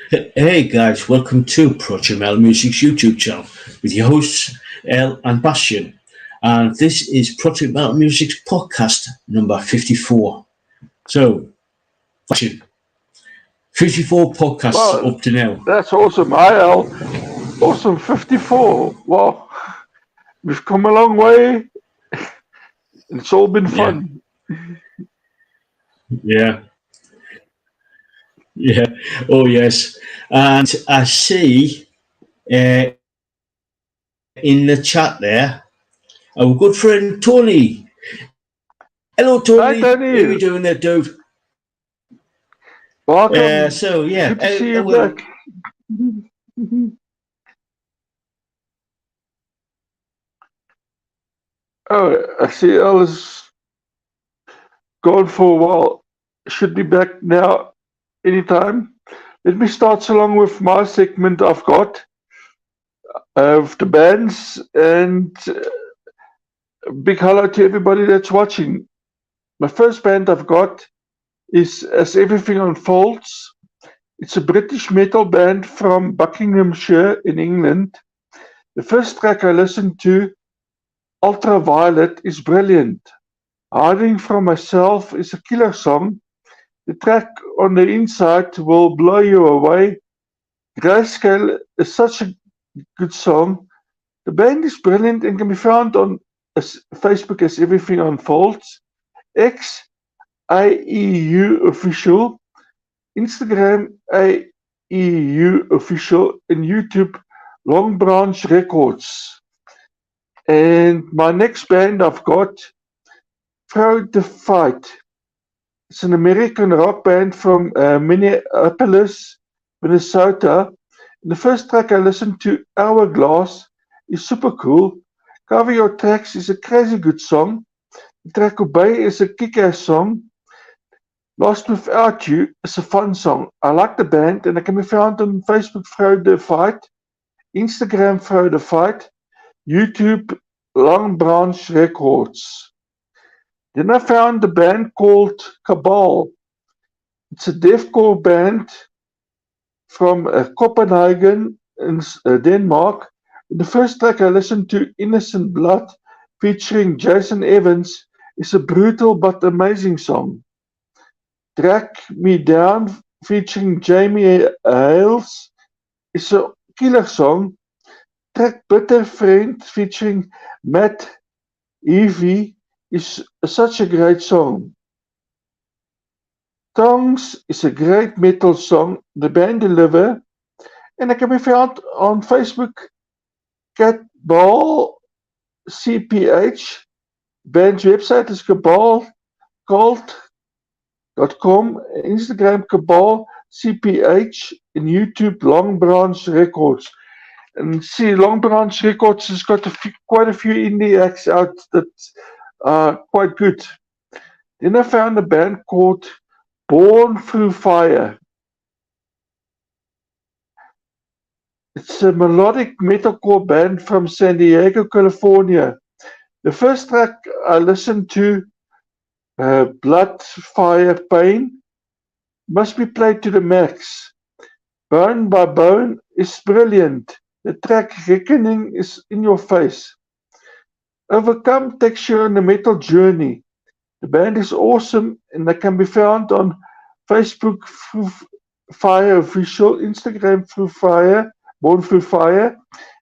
Hey guys, welcome to Project Metal Music's YouTube channel with your hosts El and Basjan. And this is Project Metal Music's podcast number 54. So, Basjan, 54 podcasts up to now. That's awesome. Hi, Al. Awesome. 54. Wow. We've come a long way. It's all been fun. Yeah. Oh, yes. And I see in the chat there our good friend Tony. Hello, Tony. Hi, Tony. How are you doing there, dude? Welcome. Good to see you back. Oh, I see Al is gone for a while. Should be back now anytime. Let me start along with my segment I've got of the bands, and big hello to everybody that's watching. My first band I've got is As Everything Unfolds. It's a British metal band from Buckinghamshire in England. The first track I listened to, Ultraviolet, is brilliant. Hiding from Myself is a killer song. The track On the Inside will blow you away. Grayscale is such a good song. The band is brilliant and can be found on Facebook as Everything Unfolds, X AEU Official, Instagram AEU Official, and YouTube Long Branch Records. And my next band I've got, Throw the Fight. It's an American rock band from Minneapolis, Minnesota. And the first track I listened to, Hourglass, is super cool. Cover Your Tracks is a crazy good song. The track Obey is a kick-ass song. Lost Without You is a fun song. I like the band and it can be found on Facebook, Throw the Fight, Instagram, Throw the Fight, YouTube, Long Branch Records. Then I found a band called Cabal. It's a deathcore band from Copenhagen in Denmark. The first track I listened to, Innocent Blood, featuring Jason Evans, is a brutal but amazing song. Track Me Down, featuring Jamie Hales, is a killer song. Track Bitter Friend, featuring Matt Evie, is such a great song. Tongues is a great metal song. The band deliver, and it can be found on Facebook. Cabal CPH. Band's website is cabalcult.com, Instagram Cabal CPH, and YouTube Long Branch Records. And see, Long Branch Records has got quite a few indie acts out that are quite good. Then I found a band called Born Through Fire. It's a melodic metalcore band from San Diego, California. The first track I listened to, Blood, Fire, Pain, must be played to the max. Bone by Bone is brilliant. The track Reckoning is in your face. Overcome takes you on a metal journey. The band is awesome and they can be found on Facebook through Fire Official, Instagram through Fire, Born Through Fire,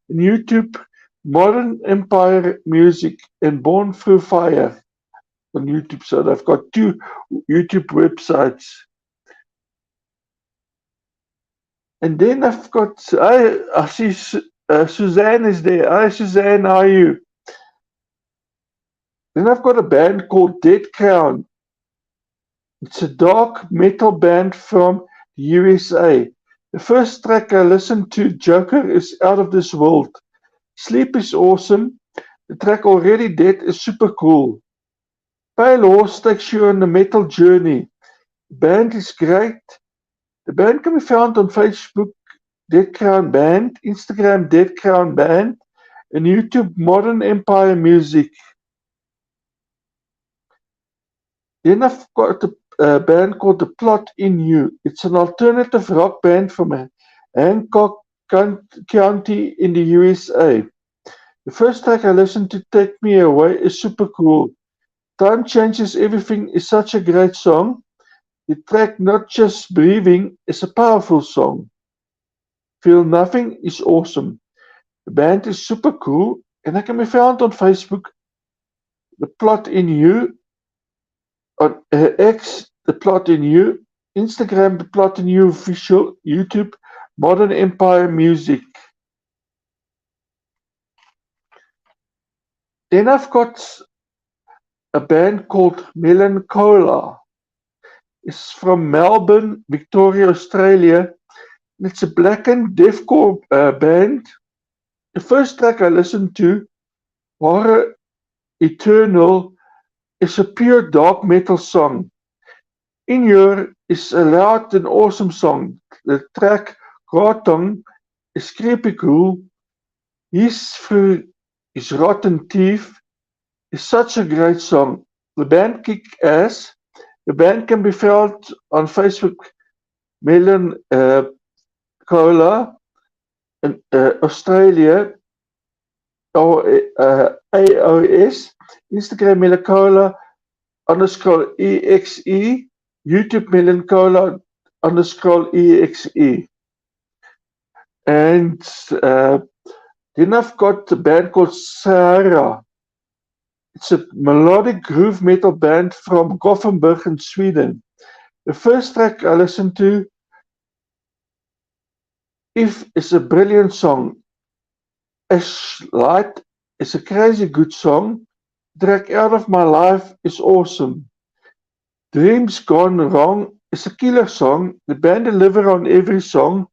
and YouTube Modern Empire Music and Born Through Fire on YouTube. So they've got two YouTube websites. And then I've got, I see Suzanne is there. Hi Suzanne, how are you? Then I've got a band called Dead Crown. It's a dark metal band from the USA. The first track I listened to, Joker, is Out of This World. Sleep is awesome. The track Already Dead is super cool. Pale Horse takes you on a metal journey. The band is great. The band can be found on Facebook, Dead Crown Band, Instagram, Dead Crown Band, and YouTube, Modern Empire Music. Then I've got a band called The Plot in You. It's an alternative rock band from Hancock County in the USA. The first track I listened to, Take Me Away, is super cool. Time Changes Everything is such a great song. The track Not Just Breathing is a powerful song. Feel Nothing is awesome. The band is super cool and it can be found on Facebook, The Plot in You, on X, The Plot in You, Instagram, The Plot in You Official, YouTube, Modern Empire Music. Then I've got a band called Melancholia. It's from Melbourne, Victoria, Australia. It's a black and deathcore band. The first track I listened to, Horror Eternal, is a pure dark metal song. In Here is a loud and awesome song. The track Rotong is creepy cool. His Through His Rotten Teeth is such a great song. The band kick ass. The band can be found on Facebook, Melancholia in Australia, or AOS, Instagram Melancholia _EXE, YouTube Melancholia _EXE. And then I've got a band called Sahara. It's a melodic groove metal band from Gothenburg in Sweden. The first track I listened to, If, is a brilliant song. As Light is a crazy good song. Track Out of My Life is awesome. Dreams Gone Wrong is a killer song. The band deliver on every song.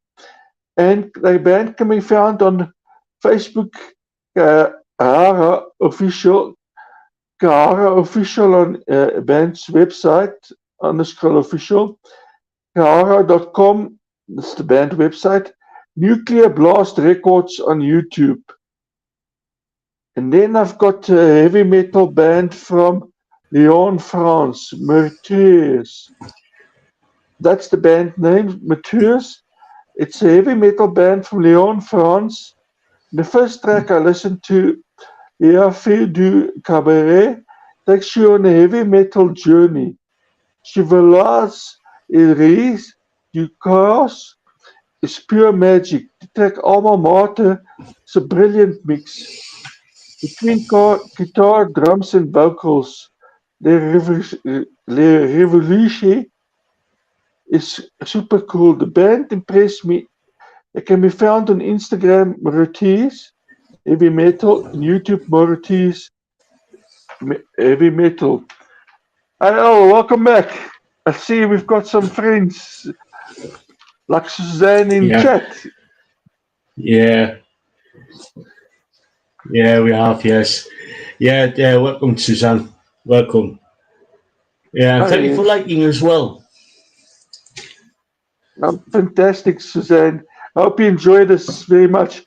And the band can be found on Facebook, Kahara Official. Kahara Official on band's website, _official. Kahara.com, that's the band website. Nuclear Blast Records on YouTube. And then I've got a heavy metal band from Lyon, France, Martyrs. That's the band name, Martyrs. It's a heavy metal band from Lyon, France. The first track I listened to, Fait du Cabaret, takes you on a heavy metal journey. Chevaliers et Ries du Chaos is pure magic. The track Alma Mater is a brilliant mix. Between guitar, drums and vocals, Le Revolution is super cool. The band impressed me. It can be found on Instagram, Mauritius Heavy Metal, and YouTube, Mauritius Heavy Metal. Hello, welcome back. I see we've got some friends like Suzanne in chat. Yeah, we have, yes. Yeah, welcome, Suzanne. Welcome. Yeah, and thank you for liking as well. Fantastic, Suzanne. I hope you enjoy this very much.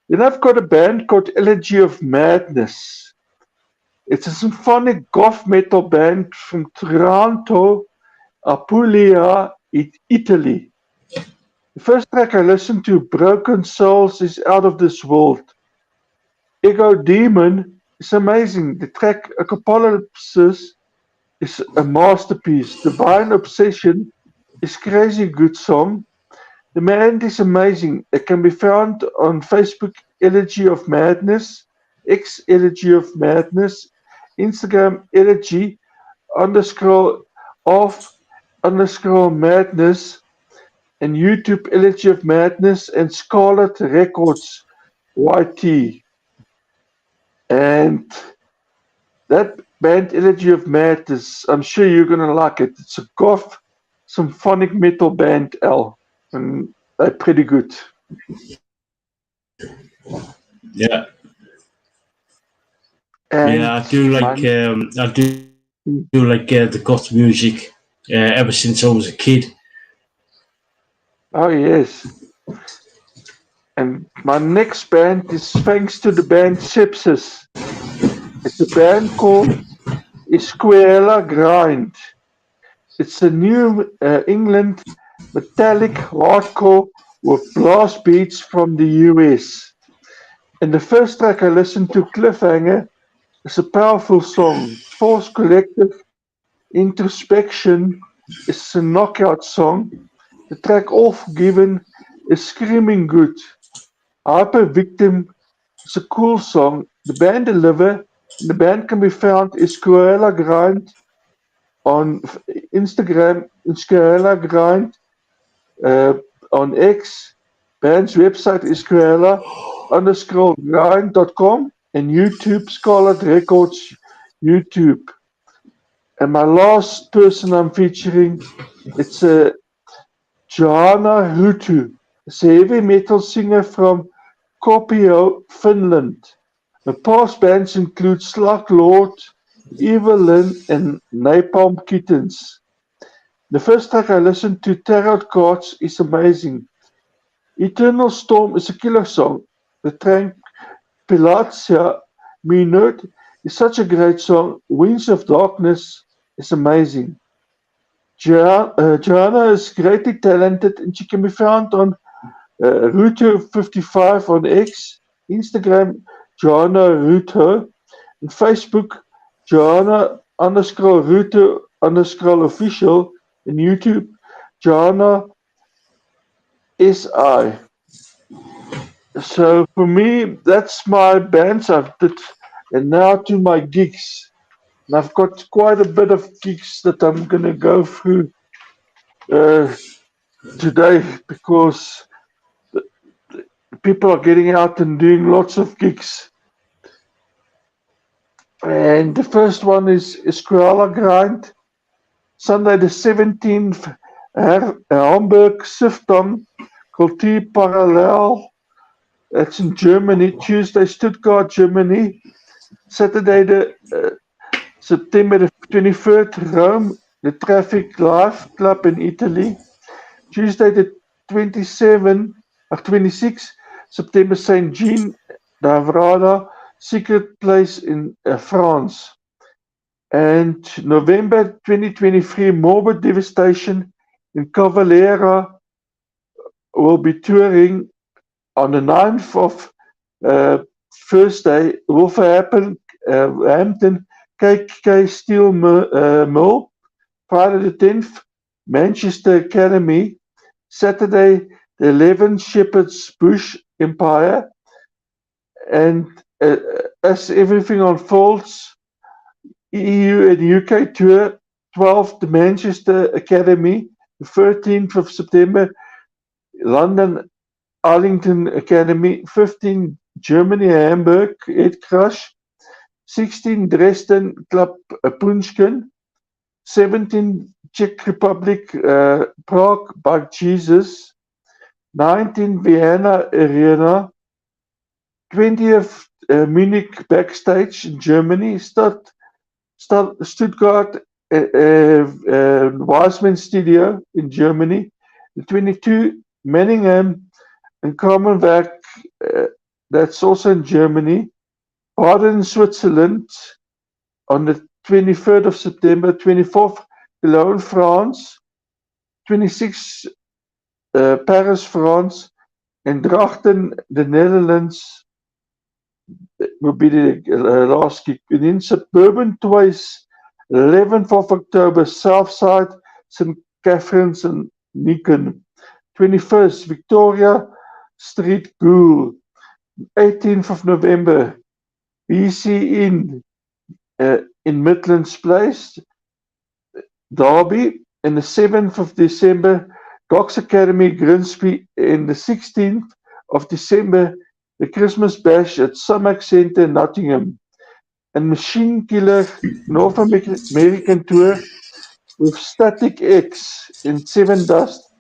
Then I've got a band called Elegy of Madness. It's a symphonic goth metal band from Taranto, Apulia, Italy. The first track I listened to, Broken Souls, is out of this world. Ego Demon is amazing. The track Apocalypse is a masterpiece. Divine Obsession is crazy good song. The band is amazing. It can be found on Facebook, Elegy of Madness, X Elegy of Madness, Instagram, Elegy _of_madness, and YouTube, Elegy of Madness, and Scarlet Records, YT. And that band, Elegy of Madness, I'm sure you're going to like it. It's a goth symphonic metal band, L. And they're pretty good. Yeah. I do like the goth music ever since I was a kid. Oh yes. And my next band is thanks to the band Sepsis. It's a band called Escuela Grind. It's a New England metallic hardcore with blast beats from the US. And the first track I listened to, Cliffhanger, is a powerful song. Force Collective Introspection is a knockout song. The track All Forgiven is screaming good. Hyper Victim is a cool song. The band the band can be found is Cruella Grind on Instagram, Cruella Grind uh, on X. Band's website is Cruella_grind.com and YouTube, Scarlet Records YouTube. And my last person I'm featuring, it's Johanna Rutu. It's a heavy metal singer from Kuopio, Finland. Her past bands include Slug Lord, Evelyn, and Napalm Kittens. The first track I listened to, Tarot Cards, is amazing. Eternal Storm is a killer song. The track Pilatia Minute is such a great song. Winds of Darkness is amazing. Joanna is greatly talented and she can be found on Ruto55 on X, Instagram Joanna Ruto, and Facebook Joanna_Ruto_official, and YouTube Joanna SI. So for me, that's my bands I've did, and now to my gigs. And I've got quite a bit of gigs that I'm gonna go through today because people are getting out and doing lots of gigs. And the first one is Cruella Grind, Sunday the 17th, Hamburg, Sifton, Culture Parallel. That's in Germany. Tuesday, Stuttgart, Germany. Saturday, the September the 23rd, Rome, the Traffic Live Club in Italy. Tuesday, the 26th, September, Saint Jean d'Avrada, Secret Place in France. And November 2023, Morbid Devastation in Cavalera will be touring on the 9th of Thursday, Wolverhampton, KK Steel Mill. Friday the 10th, Manchester Academy. Saturday the 11th, Shepherd's Bush Empire. And as everything unfolds, EU and UK tour, 12th, the Manchester Academy. The 13th of September, London Arlington Academy. 15, Germany, Hamburg, Ed Crush. 16, Dresden Club Punchkin. 17, Czech Republic, Prague by Jesus. 19, Vienna Arena. 20th, Munich Backstage in Germany. Stuttgart, Wiseman Studio in Germany. 22, Manningham and Carmenberg, that's also in Germany. Baden, Switzerland on the 23rd of September. 24th, Cologne, France. 26th, Paris, France. And Drachten, the Netherlands, will be the last gig. And in Suburban twice, 11th of October, Southside, St. Catherine's and Nikon. 21st, Victoria Street, Ghoul. 18th of November, BC in Midlands Place, Derby. And the 7th of December, Docks Academy, Grimsby. And the 16th of December, the Christmas Bash at Sumac Centre, Nottingham. And Machine Killer North American Tour with Static X in Seven Dust.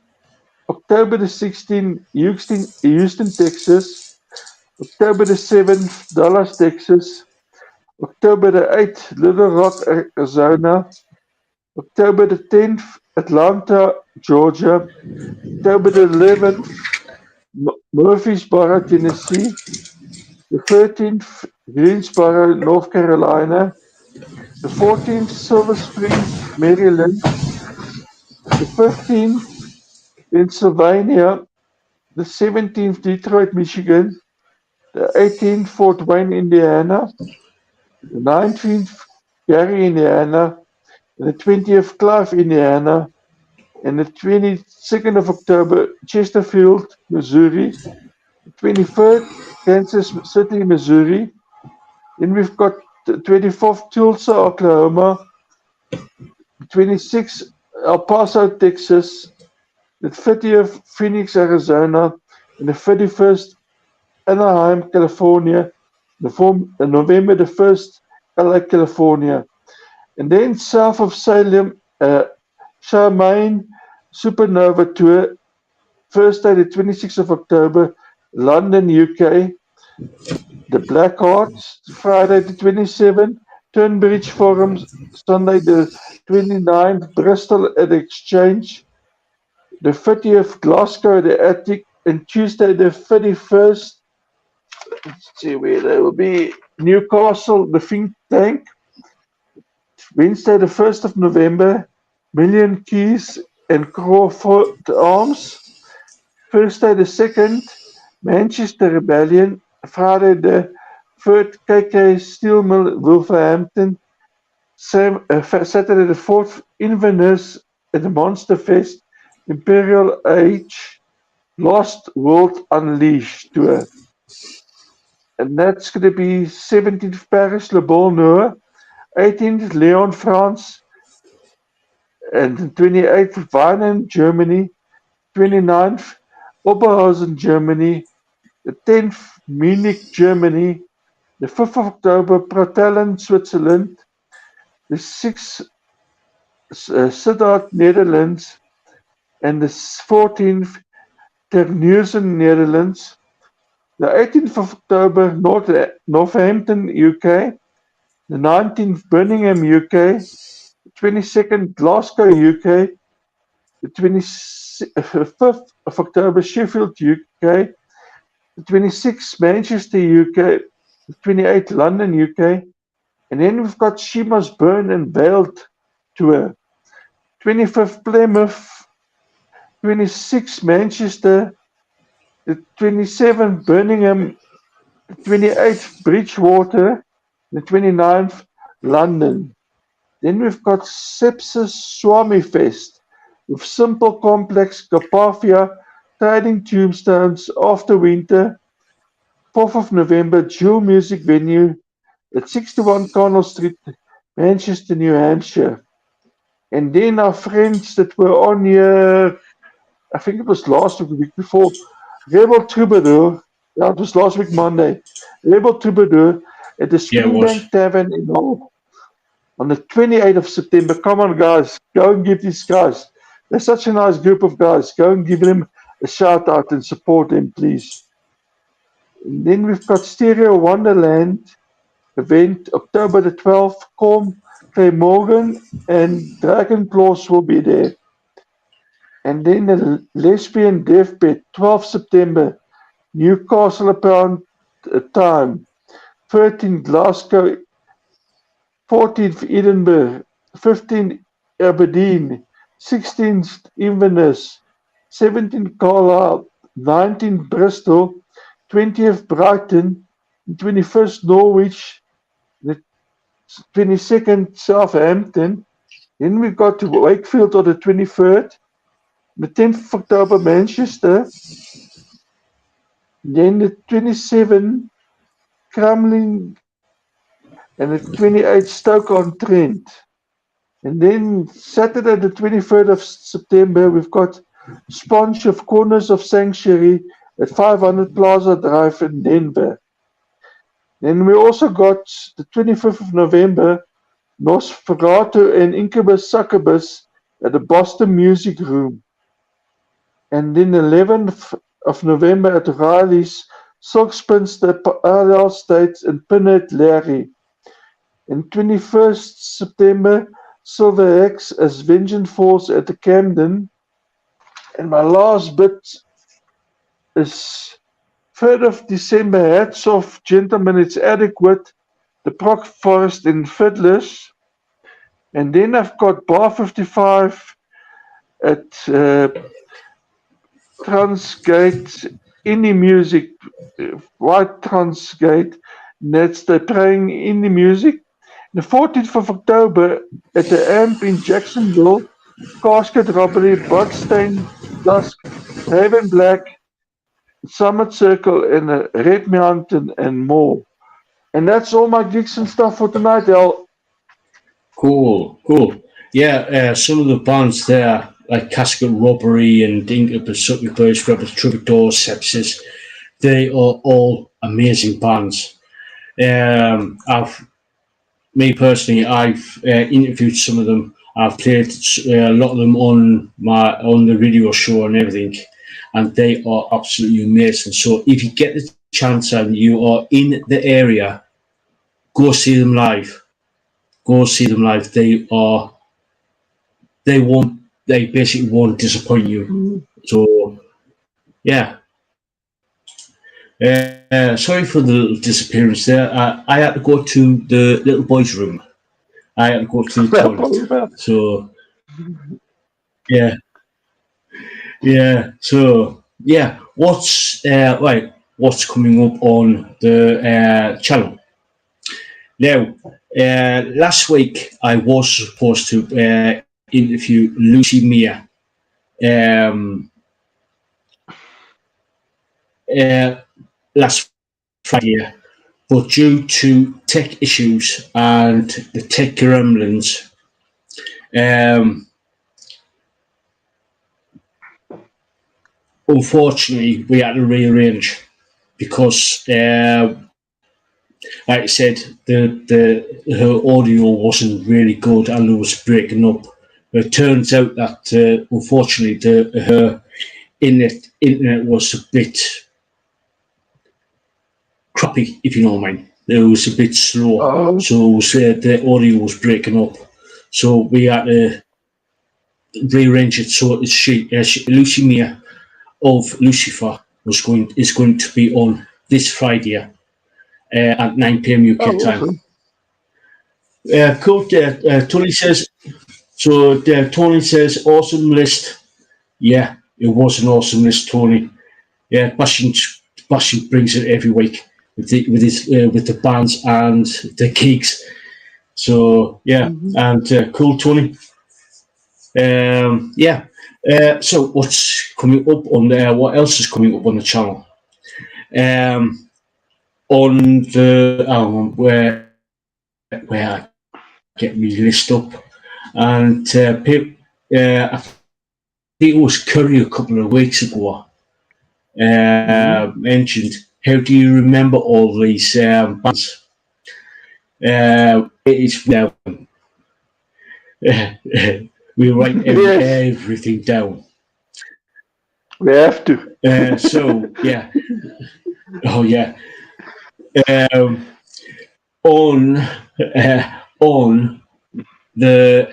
October the 16th, Houston, Texas. October the 7th, Dallas, Texas. October the 8th, Little Rock, Arizona. October the 10th, Atlanta, Georgia. October the 11th, Murfreesboro, Tennessee. The 13th, Greensboro, North Carolina. The 14th, Silver Spring, Maryland. the 15th, Pennsylvania, the 17th, Detroit, Michigan, the 18th, Fort Wayne, Indiana, the 19th, Gary, Indiana, and the 20th, Clive, Indiana, and the 22nd of October, Chesterfield, Missouri, the 23rd, Kansas City, Missouri. Then we've got the 24th, Tulsa, Oklahoma, the 26th, El Paso, Texas, the 30th, Phoenix, Arizona, and the 31st, Anaheim, California, November the 1st, LA, California. And then south of Salem, Charmaine Supernova Tour, Thursday the 26th of October, London, UK. The Black Hearts, Friday the 27th, Turnbridge Forum, Sunday the 29th, Bristol at the Exchange. The 30th, Glasgow at the Attic, and Tuesday the 31st, let's see where they will be, Newcastle, the Think Tank. Wednesday the 1st of November, Million Keys and Crawford Arms. Thursday the 2nd, Manchester Rebellion. Friday the 3rd, KK Steel Mill, Wolverhampton. Saturday the 4th, Inverness at the Monster Fest, Imperial Age, Lost World Unleashed Tour. And that's going to be 17th Paris, Le Bonheur, 18th Lyon, France, and 28th Weinen, Germany, 29th Oberhausen, Germany, the 10th Munich, Germany, the 5th of October Pratellen, Switzerland, the 6th Sittard, Netherlands, and the 14th Terneuzen, Netherlands, the 18th of October Northampton, UK, the 19th Birmingham, UK, the 22nd Glasgow, UK, the 25th of October Sheffield, UK, the 26th Manchester, UK, the 28th London, UK, and then we've got She Must Burn and Veiled Tour, 25th Plymouth, 26th Manchester, the 27th Birmingham, the 28th Bridgewater, the 29th London. Then we've got Sepsis Swami Fest with Simple Complex, Carpathia, Tiding Tombstones, After Winter, 4th of November, Jewel Music Venue at 61 Connell Street, Manchester, New Hampshire. And then our friends that were on here, I think it was last week, the week before, Rebel Troubadour, yeah, it was last week Monday, Rebel Troubadour at the Springbank Tavern in Hull on the 28th of September. Come on, guys, go and give these guys, they're such a nice group of guys, go and give them a shout out and support them, please. And then we've got Stereo Wonderland event, October the 12th, Corm, Clay Morgan, and Dragon Claws will be there. And then the Lesbian Deathbed, 12th September, Newcastle upon Tyne, 13th Glasgow, 14th Edinburgh, 15th Aberdeen, 16th Inverness, 17th Carlisle, 19th Bristol, 20th Brighton, 21st Norwich, the 22nd Southampton. Then we got to Wakefield on the 23rd, the 10th of October Manchester, then the 27th Crumlin, and the 28th Stoke-on-Trent. And then Saturday the 23rd of September we've got Sponge of Corners of Sanctuary at 500 Plaza Drive in Denver. Then we also got the 25th of November, Nosferatu and Incubus Succubus at the Boston Music Room. And then 11th of November at Riley's, Silk Spinster, Parallel States, and Pinhead Larry. And 21st September, Silver X as Vengeance Falls at the Camden. And my last bit is 3rd of December, Hats Off, Gentlemen, It's Adequate, the Proc Forest in Fiddlers. And then I've got Bar 55 at Transgate indie music, White Transgate. They're playing indie music. The 14th of October at the AMP in Jacksonville, Casket Robbery, Bloodstained Dusk, Raven Black, Summit Circle, and Red Mountain, and more. And that's all my gigs and stuff for tonight, Al. Cool. Yeah, some of the bands there, like Casket Robbery and Incubus, Succubus, Rebels, Troubadours, Sepsis, they are all amazing bands. Me personally, I've interviewed some of them. I've played a lot of them on the radio show and everything, and they are absolutely amazing. So if you get the chance and you are in the area, go see them live. They basically won't disappoint you. So yeah. Sorry for the little disappearance there. I had to go to the little boy's room. I had to go to the toilet. So yeah. So yeah. What's coming up on the channel? Now, last week I was supposed to interview Lucy Mia. Last Friday, but due to tech issues and the tech gremlins, unfortunately, we had to rearrange because, like I said, her audio wasn't really good and it was breaking up. It turns out that unfortunately her internet was a bit crappy, if you know what I mean. It was a bit slow, so the audio was breaking up. So we had to rearrange it. So Lucy Mia of Lucifer is going to be on this Friday at 9 p.m. UK time. Cool. Tony says. So Tony says, awesome list. Yeah, it was an awesome list, Tony. Yeah, Basjan brings it every week with the bands and the gigs. So yeah, and cool, Tony. Yeah. So what's coming up on there? What else is coming up on the channel? On the where I get me list up, and I think it was Curry a couple of weeks ago. Mentioned. How do you remember all these bands? It is we write everything down. We have to. So yeah. Oh yeah. On the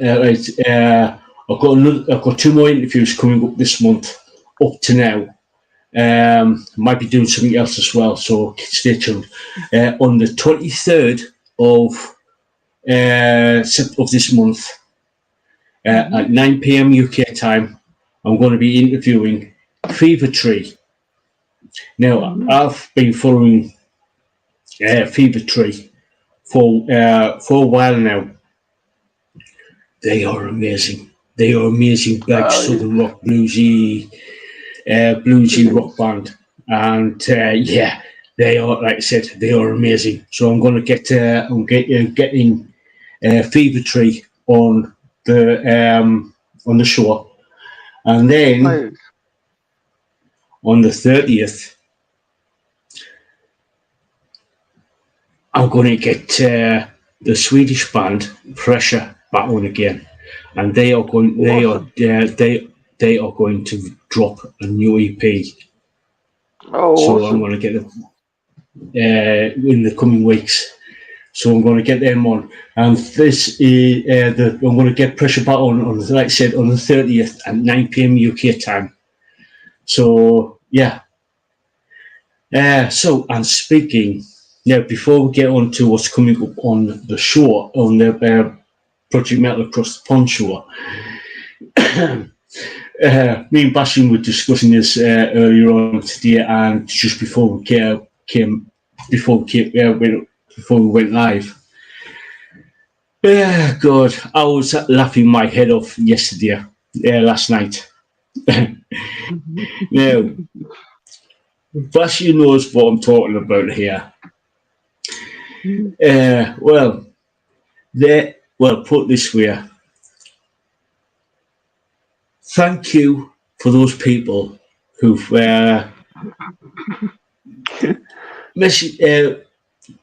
I've got two more interviews coming up this month. Up to now. Might be doing something else as well, so stay tuned. On the 23rd of this month, at 9 p.m. UK time, I'm going to be interviewing Fever Tree. Now, I've been following Fever Tree for a while now. They are amazing. They are amazing, black southern rock bluesy rock band, and yeah, they are, like I said, they are amazing. So I'm going to getting Fever Tree on the show, and then on the 30th, I'm going to get the Swedish band Pressure back on again, and they are going. They are going to drop a new EP. Oh, so awesome. I'm going to get them in the coming weeks. So I'm going to get them on, and this is I'm going to get Pressure back on, like I said, on the 30th at 9 p.m. UK time. So yeah. So, and speaking now, before we get on to what's coming up on the show, on the Project Metal Across the Pond show, Me and Basjan were discussing this earlier on today, and just before we before we went live. God, I was laughing my head off last night. Now, Basjan knows what I'm talking about here. Put this way. Thank you for those people who've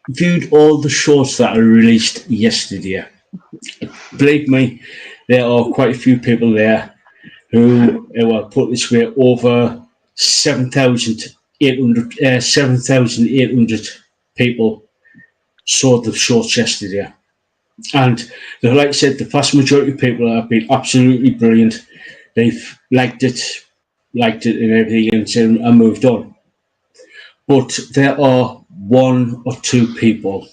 viewed all the shorts that are released yesterday. Believe me, there are quite a few people there who, put this way, over 7,800 people saw the shorts yesterday. And like I said, the vast majority of people have been absolutely brilliant. They've liked it and everything, and moved on. But there are one or two people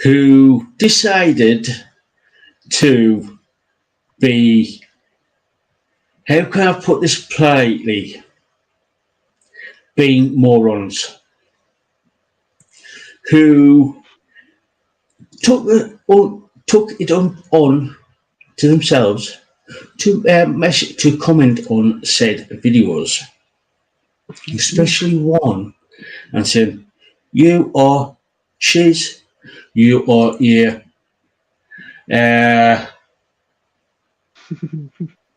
who decided to be, how can I put this politely, being morons, who took it on to themselves to comment on said videos, especially one, and said, "You are shiz, you are here."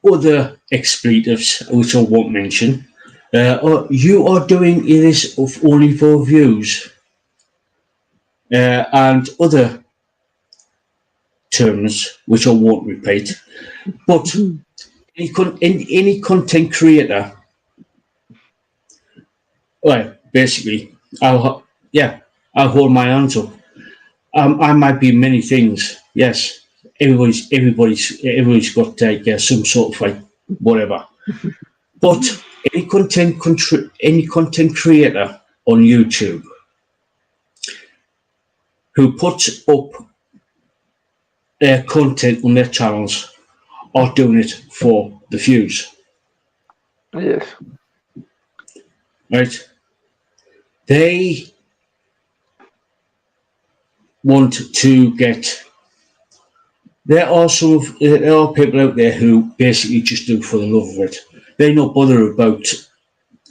Other expletives, which I won't mention, or you are doing this only for views, and other terms which I won't repeat. But any content creator, well, basically, I'll hold my hands up. I might be many things, yes. Everybody's got some sort of whatever. But any content creator on YouTube who puts up their content on their channels are doing it for the views. Yes. Right? They want to get. There are people out there who basically just do it for the love of it. They not bother about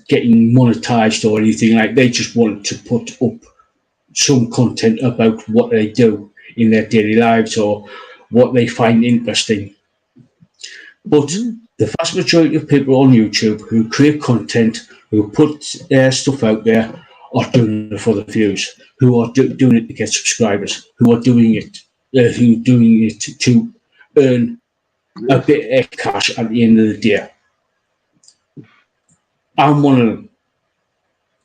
getting monetized or anything like. They just want to put up some content about what they do in their daily lives or what they find interesting. But the vast majority of people on YouTube who create content, who put stuff out there, are doing it for the views, who are doing it to get subscribers, who are doing it to earn a bit of cash at the end of the day. I'm one of them.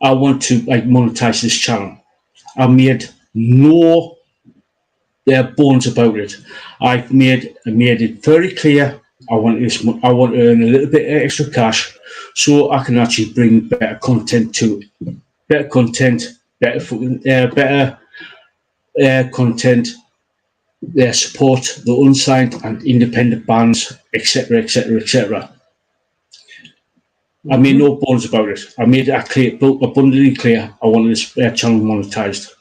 I want to monetize this channel. I made no bones about it. I made it very clear. I want to earn a little bit of extra cash so I can actually bring better content, better content, support the unsigned and independent bands, etc., etc., etc. I made no bones about it. I made it abundantly clear. I wanted this channel monetized.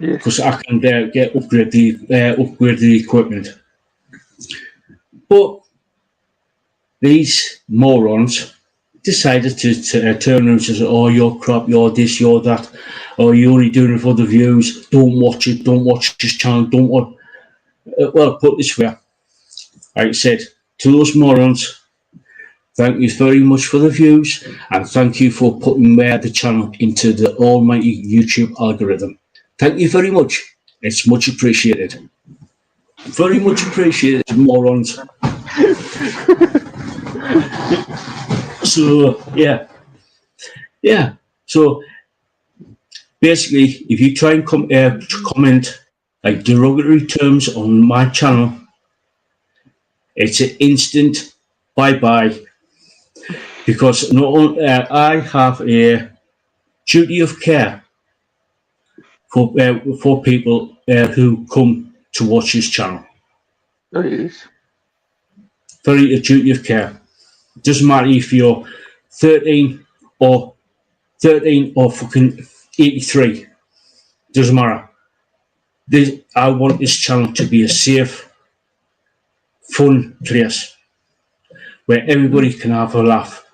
Yes. Because I can upgrade the equipment. But these morons decided to turn around and say, "Oh, you're crap, you're this, you're that, or you're only doing it for the views. Don't watch it. Don't watch this channel. Don't watch." Well, put this way, like I said, to those morons, thank you very much for the views, and thank you for putting the channel into the almighty YouTube algorithm. Thank you very much. It's much appreciated. Very much appreciated, morons. So, yeah. So, basically, if you try and comment derogatory terms on my channel, it's an instant bye-bye. Because not only I have a duty of care for people who come to watch this channel. Oh, yes. for your duty of care. Doesn't matter if you're 13 or fucking 83. Doesn't matter. I want this channel to be a safe, fun place where everybody can have a laugh.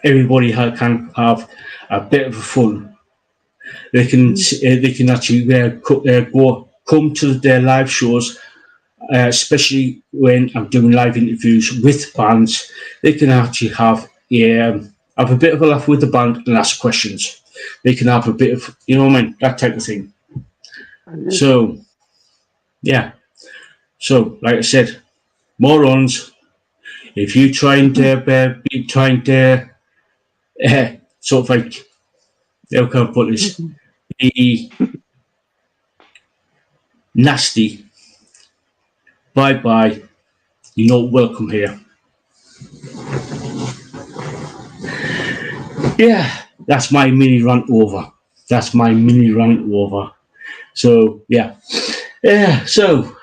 Everybody can have a bit of fun. They can actually come to their live shows, especially when I'm doing live interviews with bands. They can actually have a bit of a laugh with the band and ask questions. They can have a bit of, that type of thing. So, yeah. So, like I said, morons, if you try and sort of like, how can I put this? Be nasty. Bye-bye. You're not welcome here. Yeah, that's my mini rant over. So, yeah. So,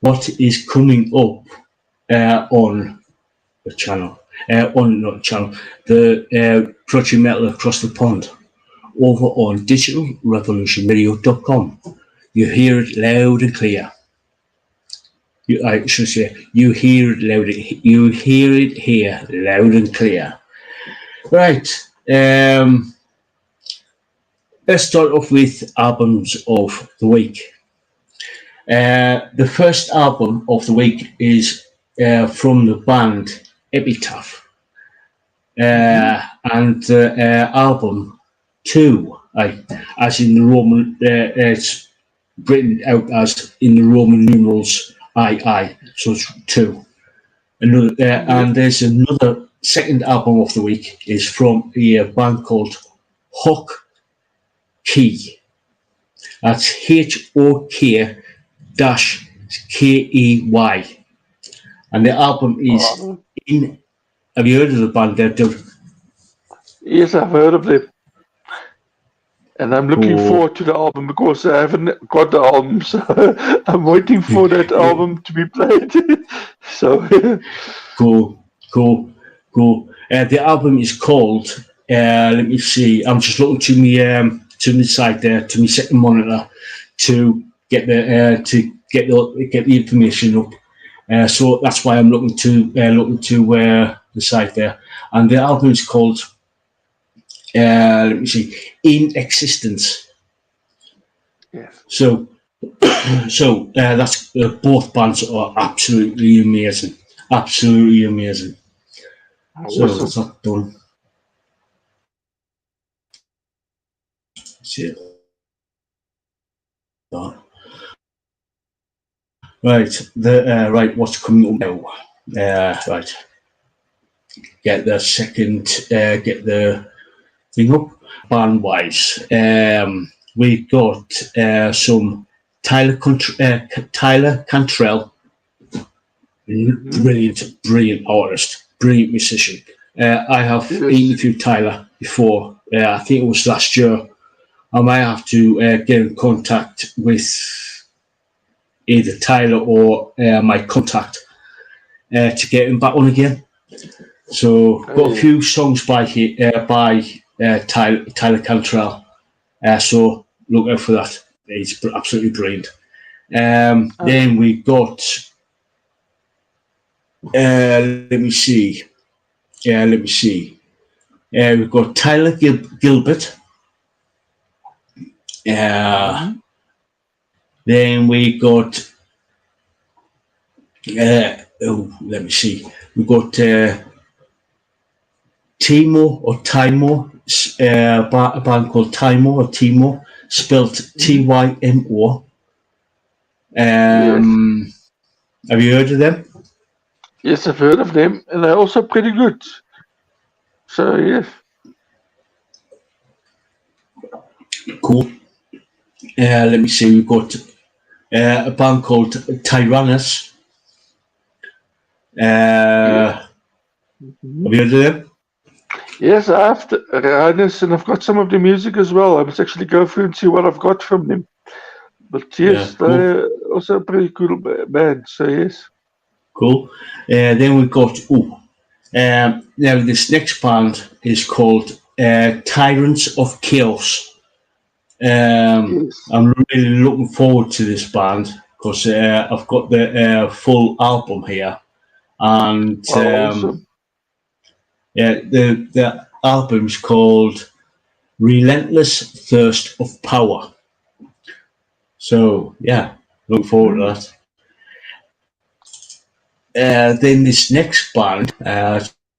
what is coming up on the channel? The Project Metal Across the Pond over on digitalrevolutionradio.com. You hear it loud and clear. I should say, you hear it loud. You hear it here loud and clear. Right. Let's start off with albums of the week. The first album of the week is from the band Epitaph. And the album 2, as in the Roman, it's written out as in the Roman numerals II, so it's 2. And there's another second album of the week is from a band called Hawk Key. That's HOK-KEY. And the album is in. Have you heard of the band there, dude? Yes, I've heard of them. And I'm looking forward to the album because I haven't got the album, so I'm waiting for that album to be played. So Cool. The album is called. Let me see. I'm just looking to the side there, to my second monitor, to get the information up. So that's why I'm looking to the side there, and the album is called. Let me see. In Existence. Yes. So that's both bands are absolutely amazing. So that's not done. See it. Right, right. What's coming up now? Right. Get the thing up. Band wise, we got some Tyler Cantrell, brilliant artist, brilliant musician. I have interviewed Tyler before. I think it was last year. I might have to get in contact with either Tyler or my contact to get him back on again. So got a few songs by Tyler Cantrell. So look out for that. He's absolutely brilliant. Then we got. Let me see. We've got Tyler Gilbert. Then we got. Let me see. We got Timo, a band called Timo, spelled Tymo. Have you heard of them? Yes, I've heard of them, and they're also pretty good. So yes. Cool. Let me see. We've got a band called Tyrannus. Have you heard of them? Yes, I have Tyrannus, and I've got some of the music as well. I must actually go through and see what I've got from them. But yes, cool. They're also a pretty cool band. So yes. Cool. Then we've got now this next band is called Tyrants of Chaos. Yes. I'm really looking forward to this band because I've got the full album here, and Awesome. the album is called Relentless Thirst of Power. So yeah, look forward to that. Then this next band,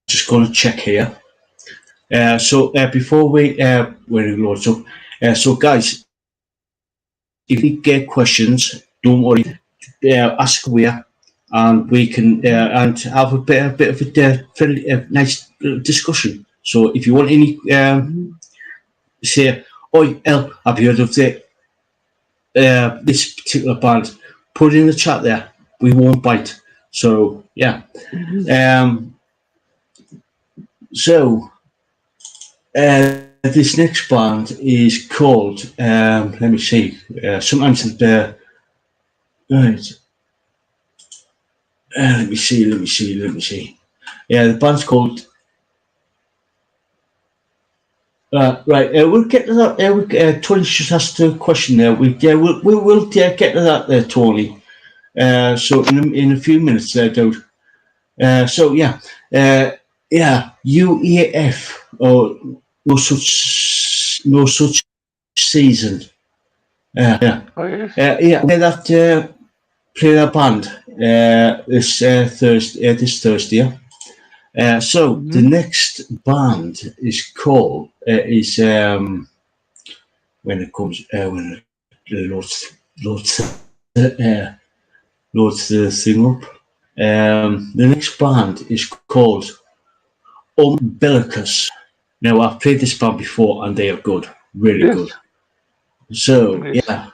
just going to check here. So before we when it loads up, so guys, if you get questions, don't worry, ask away, and we can and have a bit of a nice discussion. So if you want any, say, "Oi, El, have you heard of this particular band?" Put it in the chat there. We won't bite. So yeah. So this next band is called. Let me see. Sometimes the right. Let me see. Yeah, the band's called. Right, we'll get to that. Tony just asked a question there. We'll get to that there, Tony. So in a few minutes there, dude. So yeah, UEF or no such season. Yeah. Oh, yes. Play that band this Thursday. So the next band is called when it comes when it loads the thing up. The next band is called Umbilicus. Now I've played this band before and they are good, really good. So yeah.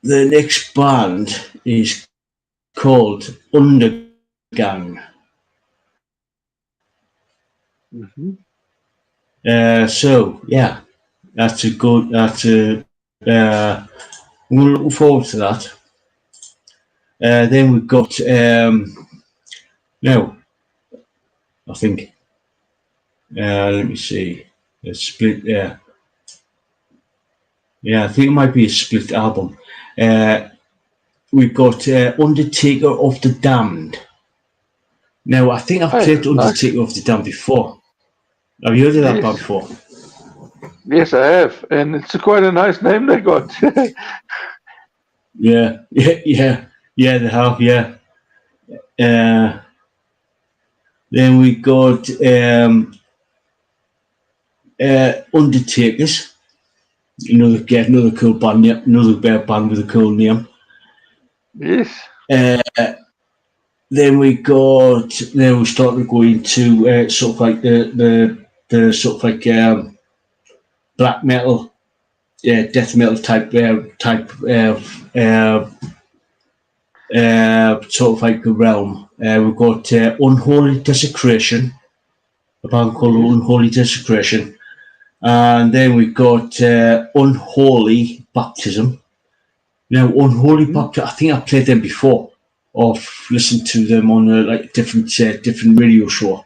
The next band is called Undergang. So yeah, that's a good. We're looking forward to that. Then we've got now. I think. Let me see. A split. Yeah, I think it might be a split album. We've got Undertaker of the Damned. Now, I think I've played Undertaker of the Damned before. Have you heard of that band before? Yes, I have, and it's quite a nice name they got. Yeah, they have, yeah. Then we got Undertakers. Another cool band, yeah, another band with a cool name. Yes. Then we started going to sort of like the sort of like black metal, death metal type sort of like a realm. We've got Unholy Desecration, a band called Unholy Desecration, and then we've got Unholy Baptism. Now, Unholy Baptism, I think I played them before, or listened to them on like different radio show.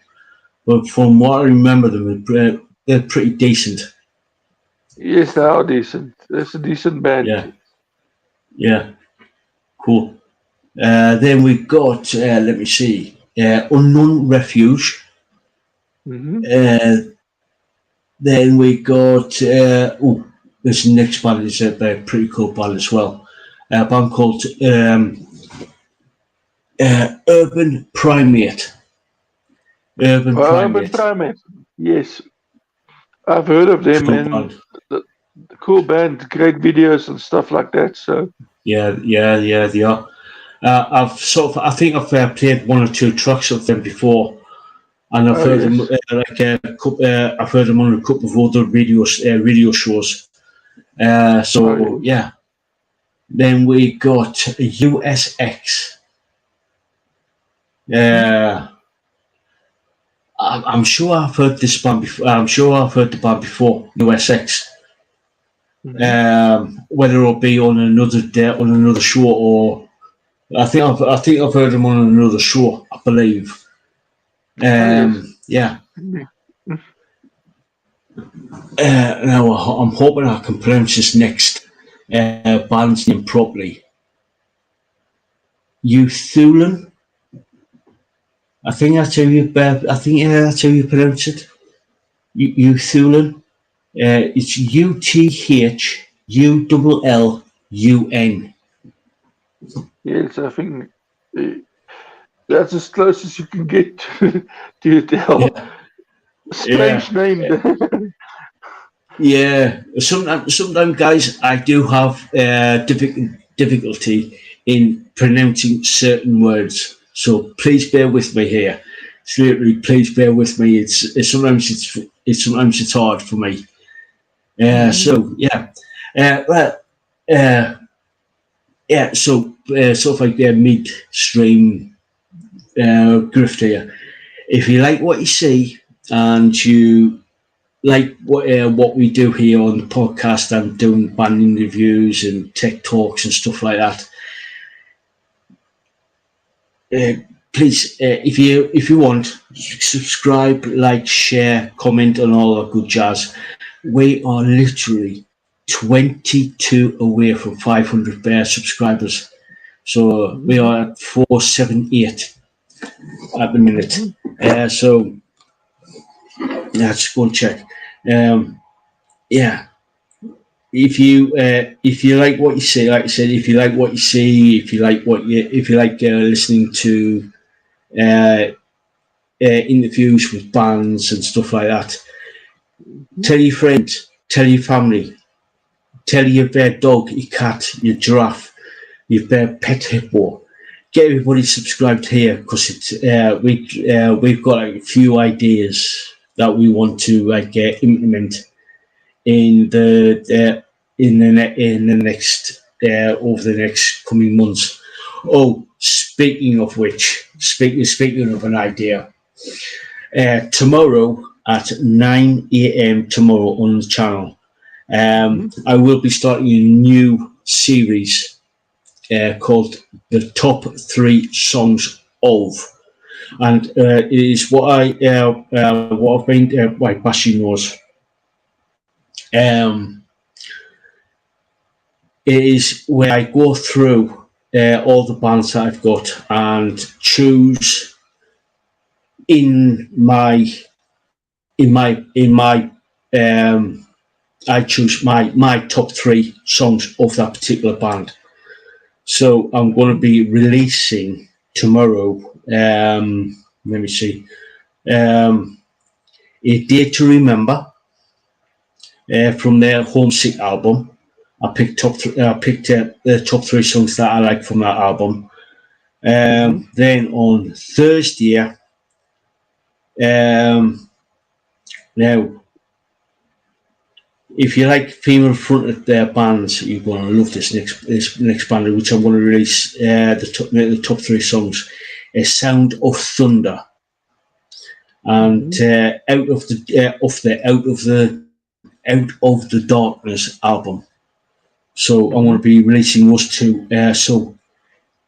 But from what I remember, they're pretty decent. Yes, they are decent. It's a decent band. Yeah, cool. Then we got, let me see, Unknown Refuge. Then we got, this next band is a pretty cool band as well. A band called Urban Primate. Urban Primate. Yes. I've heard of them, and the cool band, great videos and stuff like that. So yeah, they are. I think I've played one or two tracks of them before, and I've heard them I've heard them on a couple of other radio shows. Yeah. Then we got USX. I'm sure I've heard this band before. I'm sure I've heard the band before, USX. whether it'll be on another day, on another show, or I think I've heard him on another show, I believe. Yes. Yeah. Mm. Now I'm hoping I can pronounce this next band's name properly. Uthulan. I think that's how you. I think that's how you pronounce it. Uthulan. It's UTHULLUN. Yes, I think that's as close as you can get to tell. Yeah, yeah, Strange name. yeah. Sometimes, guys, I do have difficulty in pronouncing certain words. So please bear with me here. Seriously, please bear with me. Sometimes it's hard for me. So yeah, well, uh, yeah. So sort of like midstream grift here. If you like what you see and you like what we do here on the podcast and doing band interviews and tech talks and stuff like that, please, if you want, subscribe, like, share, comment, and all that good jazz. We are literally 22 away from 500 subscribers, so we are at 478 at the minute. So let's go and check. Yeah, if you like what you see, like I said, if you like what you see, if you like listening to uh, interviews with bands and stuff like that, tell your friends, tell your family, tell your dog, your cat, your giraffe, your pet hippo. Get everybody subscribed here because it's we've got like, a few ideas that we want to implement in in the next over the next coming months. Oh, speaking of which, speaking of an idea, tomorrow at 9 a.m. tomorrow on the channel, I will be starting a new series called the top 3 songs of, and it is what I've been like Basjan knows. It is where I go through all the bands that I've got and choose in my um, I choose my top 3 songs of that particular band. So I'm going to be releasing tomorrow. Let me see. A Day to Remember from their Homesick album. I picked the top 3 songs that I like from that album. Then on Thursday, now if you like female fronted bands, you're going to love this next band, which I'm going to release the top 3 songs. A Sound of Thunder, and Out of the Darkness album. So I'm going to be releasing those 2. So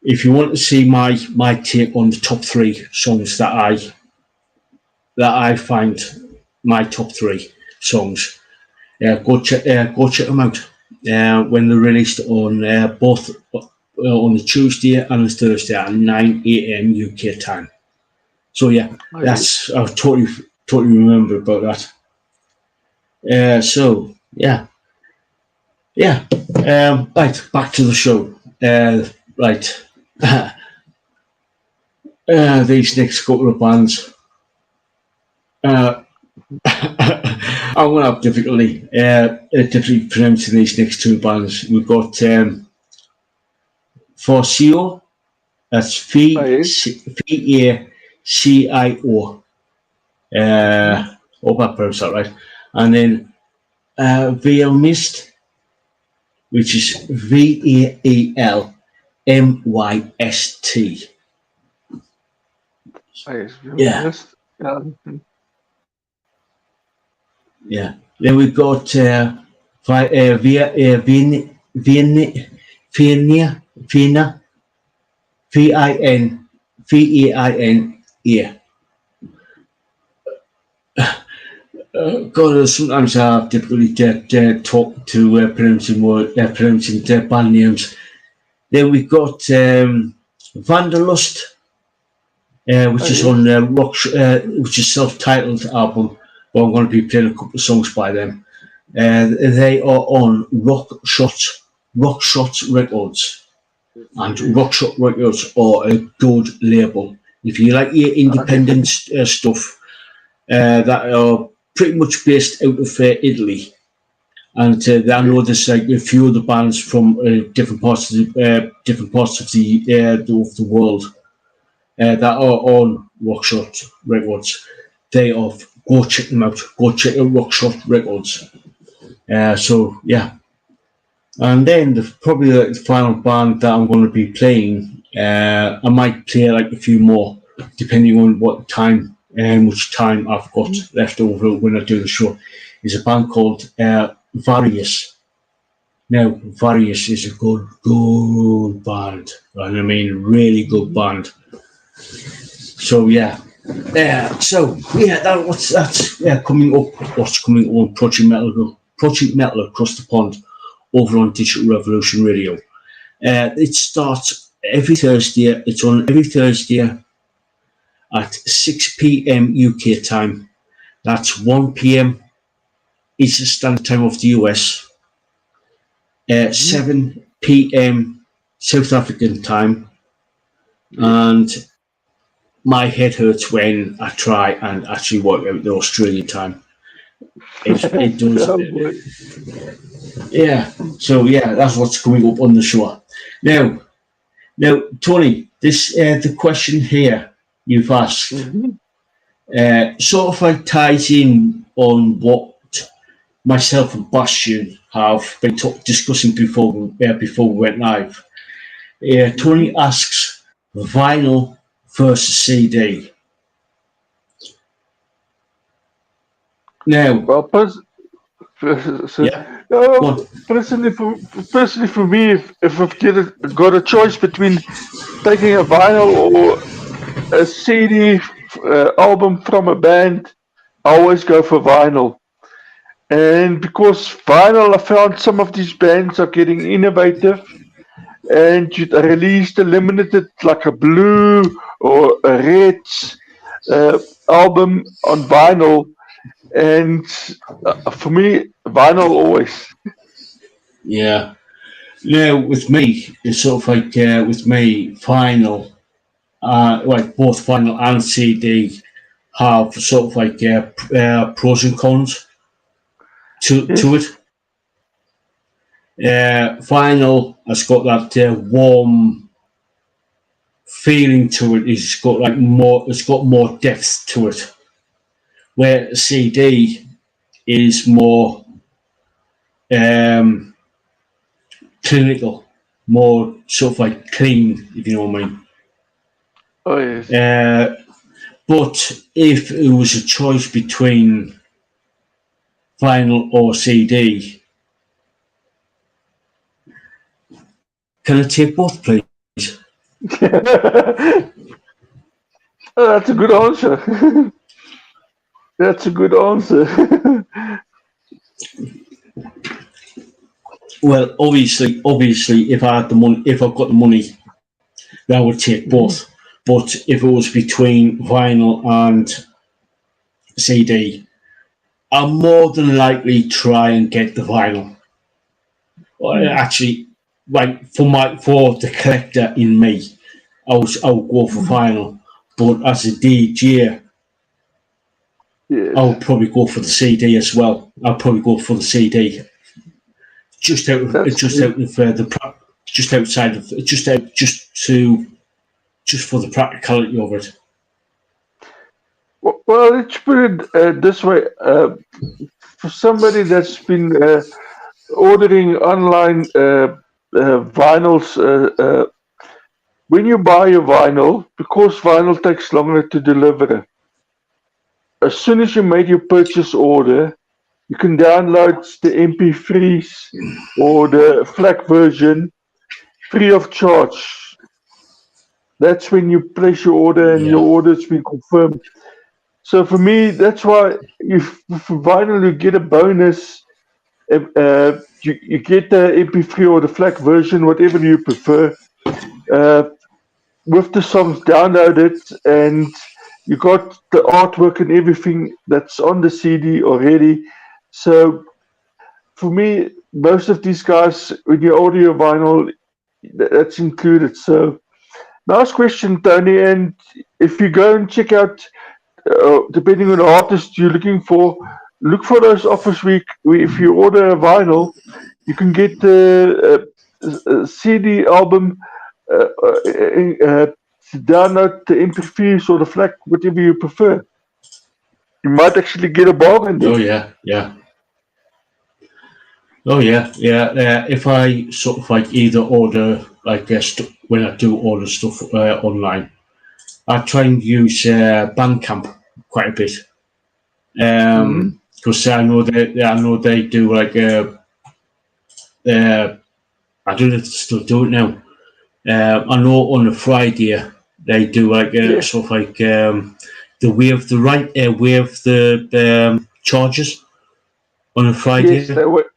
if you want to see my take on the top 3 songs that I find my top 3 songs, go check them out when they're released on both on the Tuesday and the Thursday at 9 a.m. UK time. So yeah, that's I totally remember about that. So yeah. Right, back to the show. Right. These next couple of bands. I'm going to have difficulty pronouncing these next 2 bands. We've got Forcio, that's VACIO. Hope I pronounced that right. And then VL Mist, which is VAELMYST. Yeah. Yeah. Then we've got Vienna, Vaina. God, sometimes I have difficulty talking to pronouncing band names. Then we've got Vanderlust, which is on which is self-titled album. Well, I'm going to be playing a couple of songs by them. They are on Rock Shot Records, and Rock Shot Records are a good label. If you like your independent stuff, that are pretty much based out of Italy, and I know there's like a few other bands from different parts of the world that are on Rockshot Records. They are, go check them out. Go check out Rockshot Records. So yeah, and then probably the final band that I'm going to be playing. I might play like a few more, depending on what time and much time I've got left over when I do the show. Is a band called Various. Now, Various is a good band, and I mean really good band. So yeah, that's coming up. What's coming on Project Metal across the pond over on Digital Revolution Radio. It starts every Thursday. It's on every Thursday at 6 p.m. UK time. That's 1 p.m. Eastern Standard Time of the US. 7 p.m. South African time. And my head hurts when I try and actually work out the Australian time. It does. Yeah. So yeah, that's what's coming up on the show. Now, Tony, this the question here you've asked sort of like ties in on what myself and Basjan have been discussing before we went live. Tony asks vinyl versus CD. Now, well, personally for me, if I've got a choice between taking a vinyl or a CD album from a band, I always go for vinyl. And because vinyl, I found some of these bands are getting innovative, and you released a limited, like a blue or a red album on vinyl. And for me, vinyl always. Yeah. Now, with me, it's sort of like with me, vinyl, like both vinyl and CD have sort of like pros and cons to it. Vinyl has got that warm feeling to it. It's got like more. It's got more depth to it. Where CD is more clinical, more sort of like clean, if you know what I mean. Oh yes. But if it was a choice between vinyl or CD, can I take both, please? That's a good answer. That's a good answer. Well, obviously, if I had the money, if I've got the money, then I would take both. But if it was between vinyl and CD, I'll more than likely try and get the vinyl. Actually, like for the collector in me, I'll go for vinyl. But as a DJ, I'll probably go for the CD as well. I'll probably go for the CD. Just for the practicality of it. Well, let's put it this way: for somebody that's been ordering online vinyls, when you buy your vinyl, because vinyl takes longer to deliver, as soon as you made your purchase order, you can download the MP3s or the FLAC version free of charge. That's when you place your order and your order's been confirmed. So for me, that's why for vinyl you get a bonus. You get the MP3 or the FLAC version, whatever you prefer, with the songs downloaded, and you got the artwork and everything that's on the CD already. So for me, most of these guys, when you order your vinyl, that's included. So nice question, Tony. And if you go and check out, depending on the artist you're looking for, look for those offers where if you order a vinyl, you can get the CD album to download the MP3s or the FLAC, whatever you prefer. You might actually get a bargain there. Oh yeah. Oh yeah. If I sort of like either order, when I do order stuff online, I try and use Bandcamp quite a bit, because I know they do like I don't know if they still do it now. I know on a Friday they do like sort of like the wave the charges on a Friday. Yes, they were,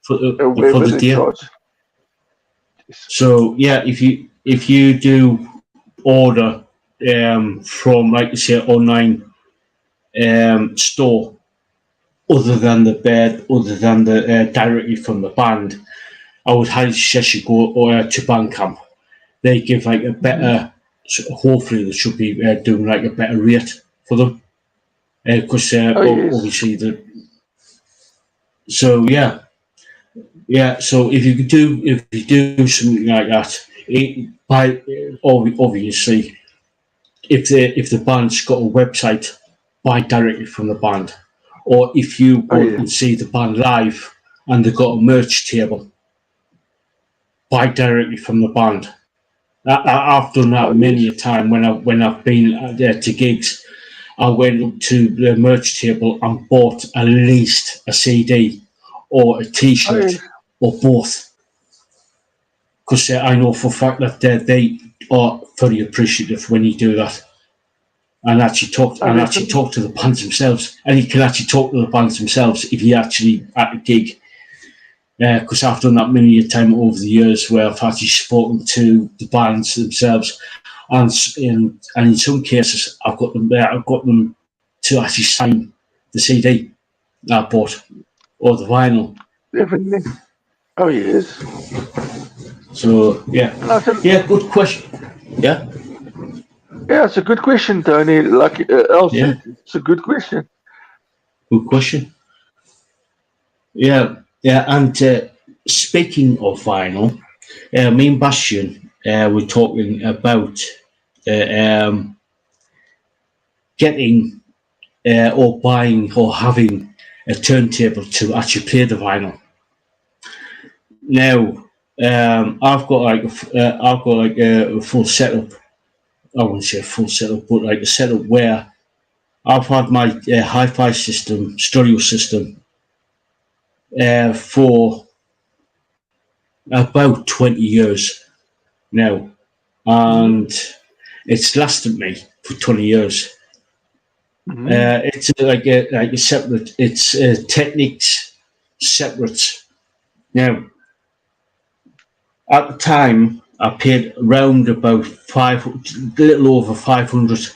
for the day. So yeah, if you do order from, like you say, online store, other than the directly from the band, I would highly suggest you go to Bandcamp. They give like a better. Hopefully, they should be doing like a better rate for them, because obviously the. So yeah. So if you do something like that, obviously, if the band's got a website, buy directly from the band, or if you go and see the band live and they've got a merch table, buy directly from the band. I've done that many a time when I've been to gigs. I went up to the merch table and bought at least a CD or a T-shirt or both, because I know for a fact that they are very appreciative when you do that, and actually talk to the bands themselves, and you can actually talk to the bands themselves if you actually at a gig. Because I've done that many a time over the years where I've actually spoken to the bands themselves, and in some cases I've got them to actually sign the CD that I bought or the vinyl. Definitely. Oh yes. So yeah, good question. Yeah, it's a good question, Tony. Like Elsie, it's a good question. Good question. Yeah, and speaking of vinyl, me and Basjan were talking about getting or buying or having a turntable to actually play the vinyl. Now, I've got like a full setup. I wouldn't say a full setup, but like a setup where I've had my hi-fi system, stereo system, for about 20 years now, and it's lasted me for 20 years. It's like a separate. It's Technics separate. Now, at the time, I paid around about little over £500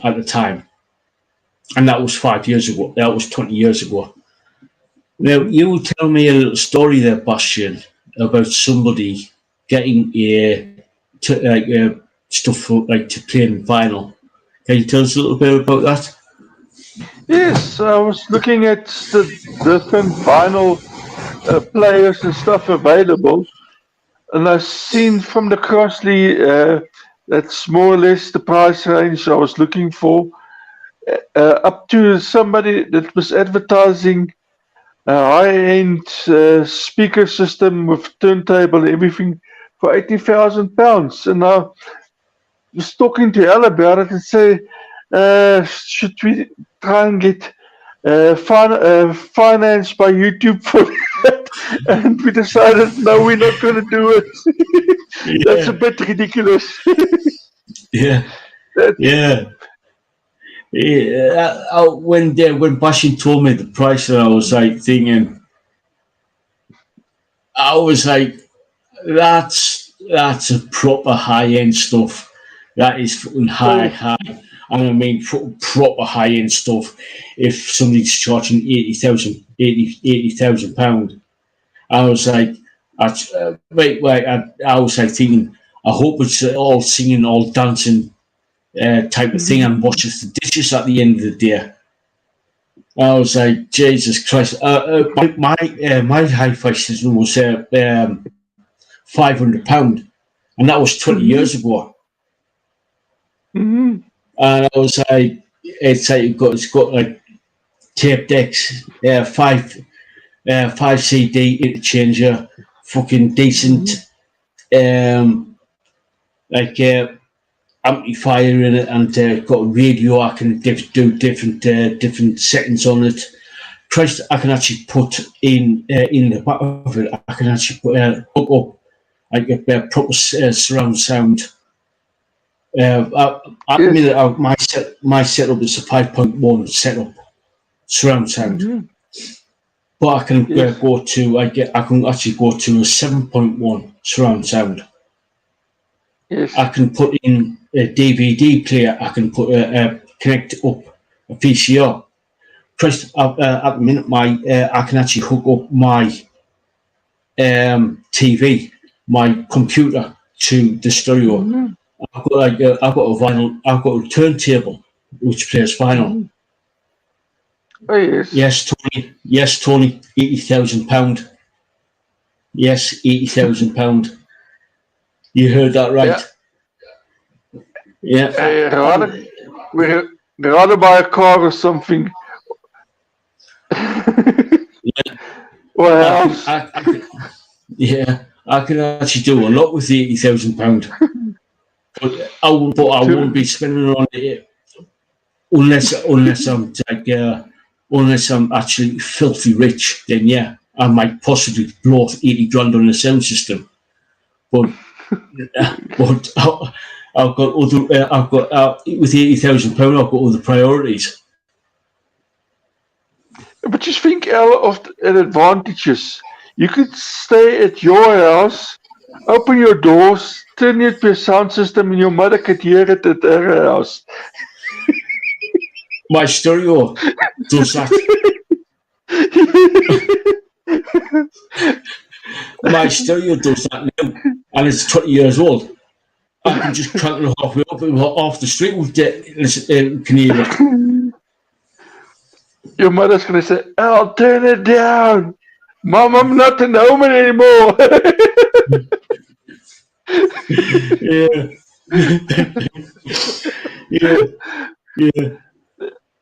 at the time, and that was 5 years ago. That was 20 years ago. Now, you tell me a little story there, Basjan, about somebody getting stuff for, like, to play in vinyl. Can you tell us a little bit about that? Yes, I was looking at the different vinyl players and stuff available, and I've seen from the Crossley that's more or less the price range I was looking for, up to somebody that was advertising a high-end speaker system with turntable and everything for £80,000. And I was talking to Al about it and say, should we try and get financed by YouTube for that, and we decided no, we're not going to do it. That's a bit ridiculous. Yeah. When Basjan told me the price, I was like thinking, that's a proper high end stuff. That is fucking high. And I mean proper high end stuff. If somebody's charging £80,000, I was like, I was like thinking, I hope it's all singing, all dancing type of thing, and washes the dishes at the end of the day. I was like, Jesus Christ! My hi-fi system was £500, and that was 20 years ago. Mm-hmm. And I was like, it's got like tape decks, five CD interchanger, fucking decent, amplifier in it, and got a radio. I can do different settings on it. Christ, I can actually put in the back of it. I can actually hook up like a proper surround sound. My setup is a 5.1 setup surround sound, but I can go to I can actually go to a 7.1 surround sound. Yes. I can put in a DVD player. I can connect up a VCR. Christ, at the minute, I can actually hook up my TV, my computer to the stereo. I've got I've got a turntable which plays vinyl. Oh yes. Yes, Tony. £80,000. Yes, £80,000. You heard that right. Yeah. We'd rather buy a car or something. Or a house. I can actually do a lot with the £80,000. But I won't be spending on it unless I'm actually filthy rich. Then yeah, I might possibly blow off 80 grand on the sound system. But I've got other. With £80,000, I've got other priorities. But just think, Al, of the advantages. You could stay at your house, open your doors, turn it to a sound system, and your mother could hear it at her house. My stereo does that. My stereo does that now, and it's 20 years old. I can just crank it halfway up off the street with can hear it. Your mother's going to say, Al, turn it down. Mom, I'm not an woman anymore. Yeah.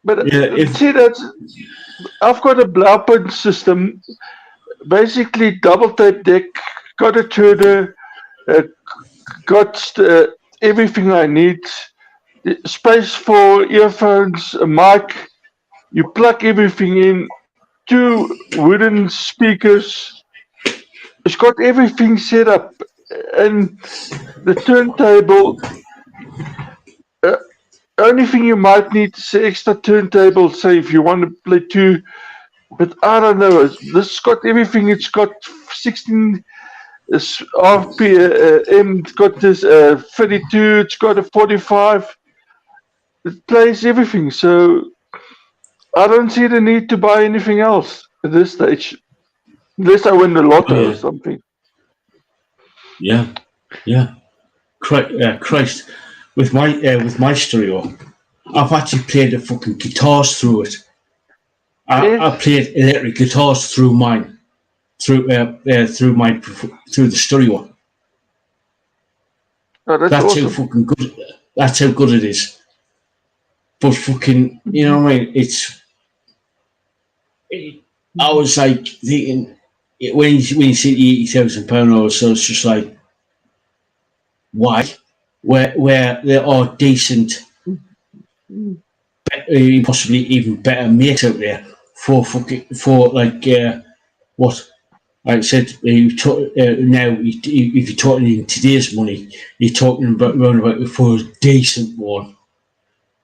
But see, I've got a Blaupunt system, basically double tape deck, got a tuner, got everything I need, space for earphones, a mic. You plug everything in, 2 wooden speakers. It's got everything set up, and the turntable. Only thing you might need is an extra turntable, say if you want to play 2. But I don't know. This got everything. It's got 16 RPM. It's got this 32. It's got a 45. It plays everything. So I don't see the need to buy anything else at this stage, unless I win the lotto or something. Yeah. Christ, with my stereo, I've actually played the fucking guitars through it. I played electric guitars through mine, through the stereo. Oh, that's awesome. How fucking good. That's how good it is. But fucking, you know what I mean? I was like thinking when you see £80,000, I was just like, why? Where there are decent possibly even better mates out there for like what like I said. Now, if you're talking in today's money, you're talking about around about for a decent one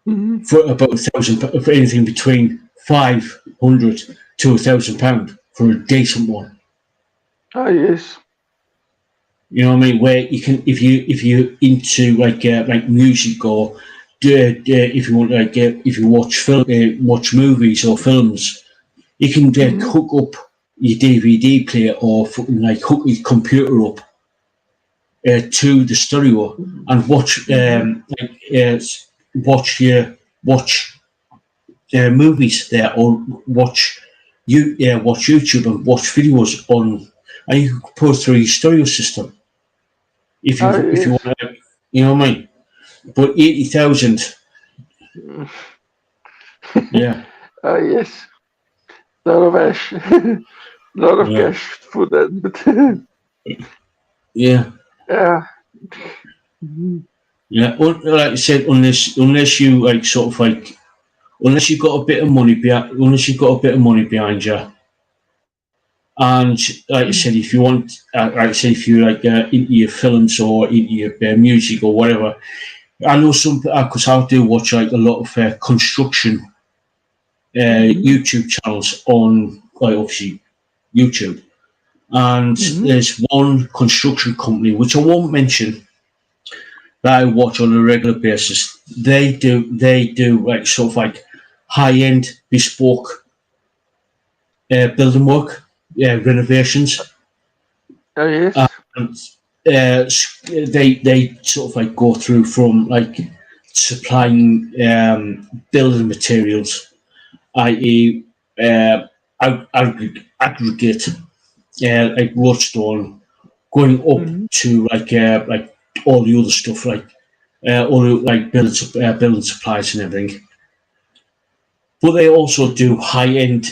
Mm-hmm. for about £1,000, for anything between £500 to £1,000 for a decent one. Ah, yes. You know what I mean? Where you can, if you're into like music, or if you want if you watch movies or films, you can Mm-hmm. hook up your DVD player, or like hook your computer up to the stereo and watch watch movies there, or watch YouTube and watch videos on, and you can put through your stereo system Ah, if you yes. want to, you know what I mean. But 80,000, yeah, Ah, yes. Lot of ash. Lot of yeah, cash for that. But yeah, yeah. Mhm. yeah. Like I said, unless you like sort of like, unless you've got a bit of money behind you. And like I said, if you want, like I said, if you like into your films or into your music or whatever, I know some, because I do watch like a lot of construction Mhm. YouTube channels on, like, obviously YouTube. And Mhm. there's one construction company which I won't mention that I watch on a regular basis. They do like sort of like high end bespoke building work, renovations. Ah, yes. And they sort of like go through from like supplying building materials, i.e., aggregate, like roadstone, going up Mhm. to like all the other stuff, like all the like building supplies and everything. But they also do high end.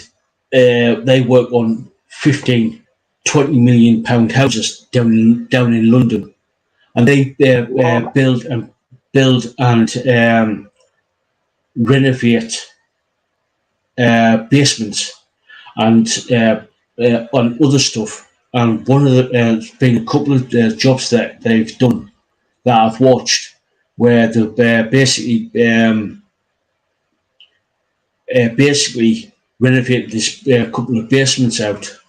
They work on 15, £20 million houses down in London, and they Wow. build and renovate basements and on other stuff. And one of the there's been a couple of jobs that they've done that I've watched, where they've basically renovated this couple of basements out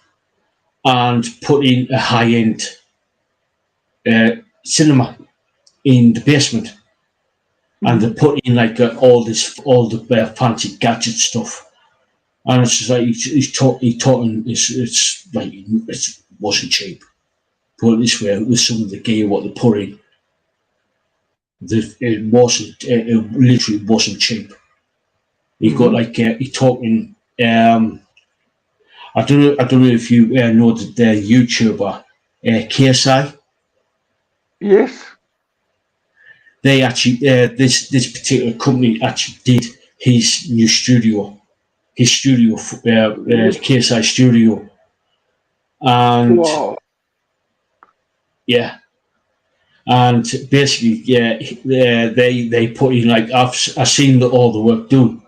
and put in a high end cinema in the basement, and they Mhm. put in like all the fancy gadget stuff, and it's just like he's talking. It's like it wasn't cheap. Put it this way, with some of the gear what they put in, it wasn't. It literally wasn't cheap. He got Mhm. like he talking. I don't know if you know the YouTuber KSI. Yes. They actually this particular company actually did his new studio, his studio, Yes. KSI studio, and Wow. yeah, and basically yeah, they put in like I've seen all the work done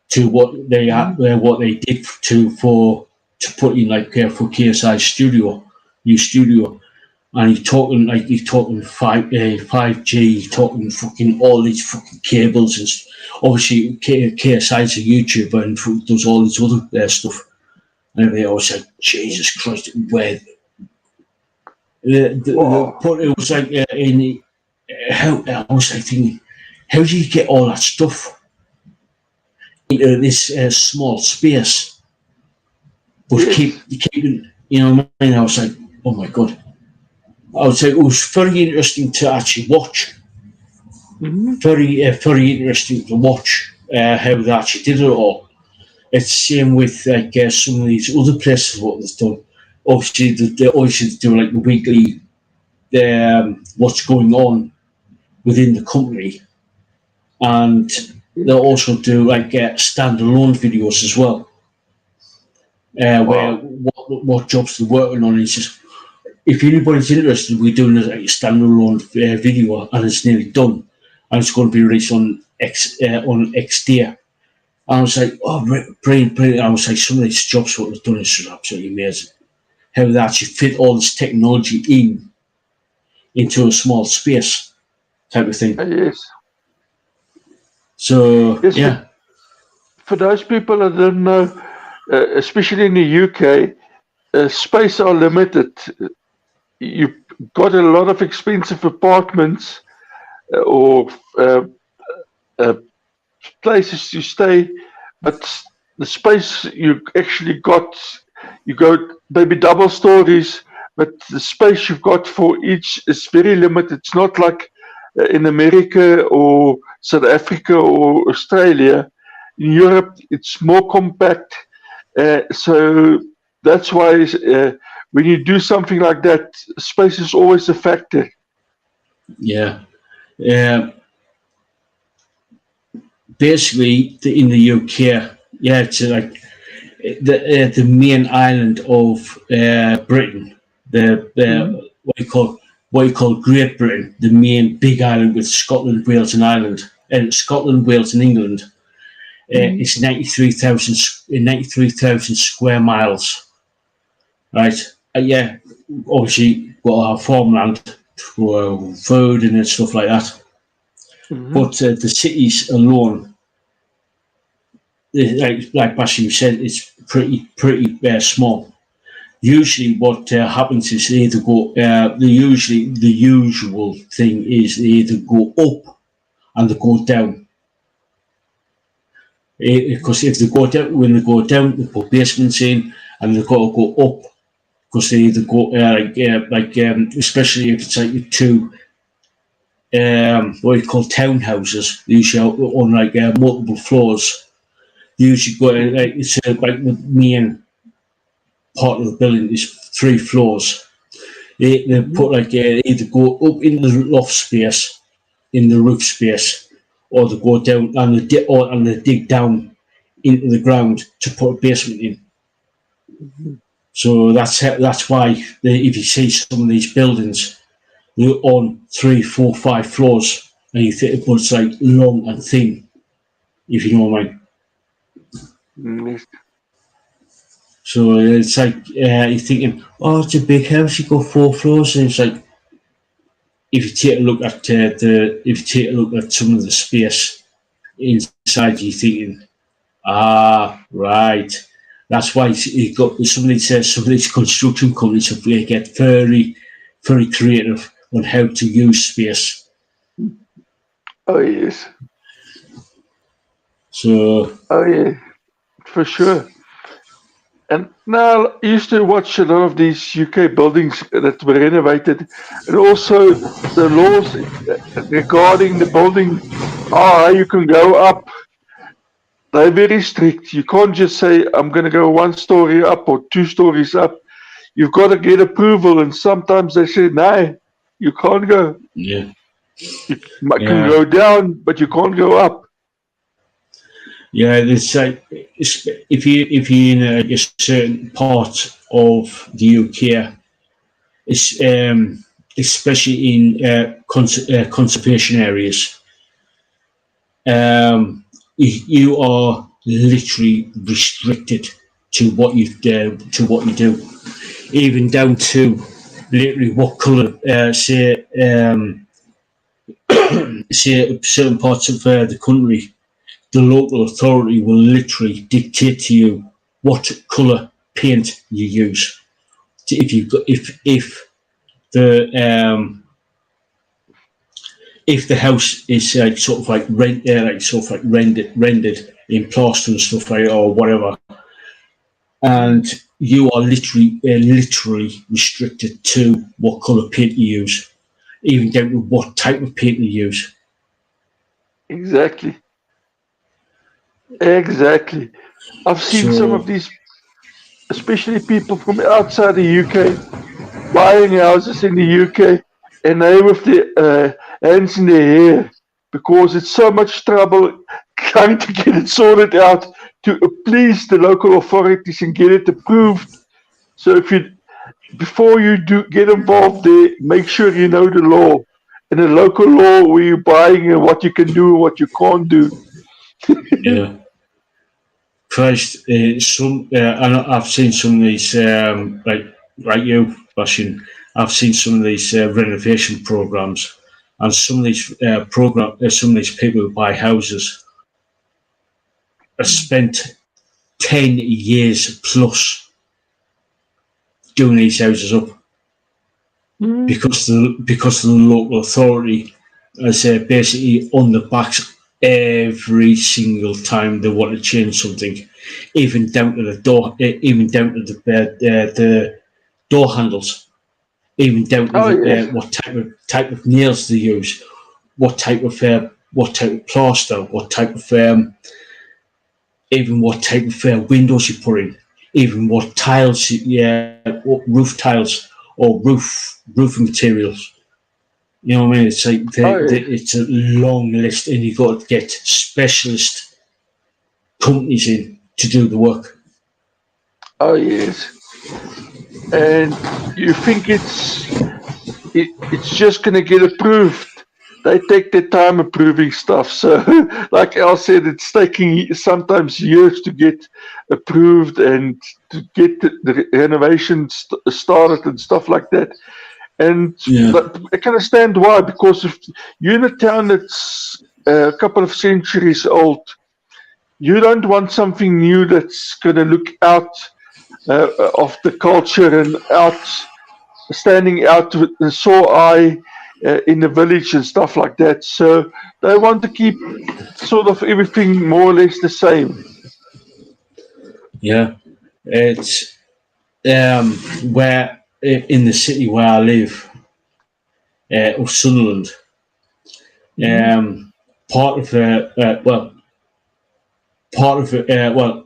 to Mhm. what they did to put in like for KSI studio, new studio. And he's talking 5G, talking fucking all these fucking cables and obviously KSI's a YouTuber and does all this other stuff. And everything. I was like, Jesus Christ, where Wow. but it was like in how I was like thinking, how do you get all that stuff into this small space, but Yes. keeping, you know what I mean? I was like, oh my god. I would say it was very interesting to actually watch. Mhm. Very interesting to watch how they actually did it all. It's the same with like some of these other places what they've done. Obviously, they always do like the weekly what's going on within the company, and they'll also do like standalone videos as well, where Wow. what jobs they're working on. It's just, if anybody's interested, we're doing like a standalone video, and it's nearly done, and it's going to be released on XD. I was like, oh, brilliant, brilliant. I was like, some of these jobs what they've done is just absolutely amazing. How they actually fit all this technology into a small space type of thing. Yes. So, Yes, yeah. for those people that don't know, especially in the UK, space are limited. You've got a lot of expensive apartments or uh, places to stay, but the space you actually got, you go maybe double stories, but the space you've got for each is very limited. It's not like in America or South Africa or Australia. In Europe, it's more compact. So that's why when you do something like that, space is always a factor. Yeah. Basically, in the UK, yeah, it's like the main island of Britain, Mhm. what you call Great Britain, the main big island with Scotland, Wales, and Ireland, and Scotland, Wales, and England. Mhm. It's 93,000 square miles, right? Yeah, obviously got our farmland for food and stuff like that. Mhm. But the cities alone, like Basjan said, it's pretty small. Usually, what happens is they either go. The usual thing is they either go up and they go down. Because if they go down, when they go down, they put basements in, and they've got to go up because they either go especially if it's like two what you call townhouses, they usually on like multiple floors. They usually go like it's like the main part of the building is 3 floors. They Mhm. put like either go up into the loft space, in the roof space, or they go down and they dig down into the ground to put a basement in. Mhm. So that's why if you see some of these buildings, they're on 3, 4, 5 floors, and you think but it's like long and thin, if you know what I mean. Yes. So it's like you're thinking, oh, it's a big house. You got 4 floors, and it's like if you take a look at some of the space inside, you're thinking, ah, right. That's why you got somebody says some of these construction companies have to get very creative on how to use space. Oh yes. So Oh yeah. For sure. And now I used to watch a lot of these UK buildings that were renovated, and also the laws regarding the building. Ah, you can go up. They're very strict. You can't just say I'm going to go 1 story up or 2 stories up. You've got to get approval, and sometimes they say no, you can't go. yeah, You can yeah, go down, but you can't go up. yeah. It's like if you in a certain part of the UK, it's especially in conservation areas, you are literally restricted to what you do, even down to literally what colour. Say certain parts of the country, the local authority will literally dictate to you what colour paint you use. If you the if the house is rendered in plaster and stuff like or whatever, and you are literally restricted to what colour paint you use, even down to what type of paint you use. Exactly. Exactly. I've seen some of So these, especially people from outside the UK, buying houses in the UK, and they with their hands in their hair because it's so much trouble trying to get it sorted out to please the local authorities and get it approved. So if you before you do get involved there, make sure you know the law and the local law where you're buying and what you can do and what you can't do. yeah, Christ, and I've seen some of these, like you, Basjan, I've seen some of these renovation programs, and some of these some of these people who buy houses have spent 10 years plus doing these houses up because the local authority is basically on the backs every single time they want to change something, even down to the door, even down to the door handles, even down to what type of nails they use, what type of plaster, what type of even what type of windows you put in, even what tiles, what roof tiles or roofing materials. You know what I mean? It's like it's a long list, and you've got to get specialist companies in to do the work. Oh yes. And you think it's just going to get approved? They take their time approving stuff. So, like Al said, it's taking sometimes years to get approved and to get the renovation started and stuff like that. And I can understand why, because if you're in a town that's a couple of centuries old, you don't want something new that's going to look out of the culture and standing out with the sore eye in the village and stuff like that. So they want to keep sort of everything more or less the same. Yeah, it's where in the city where I live, of Sunderland. Part of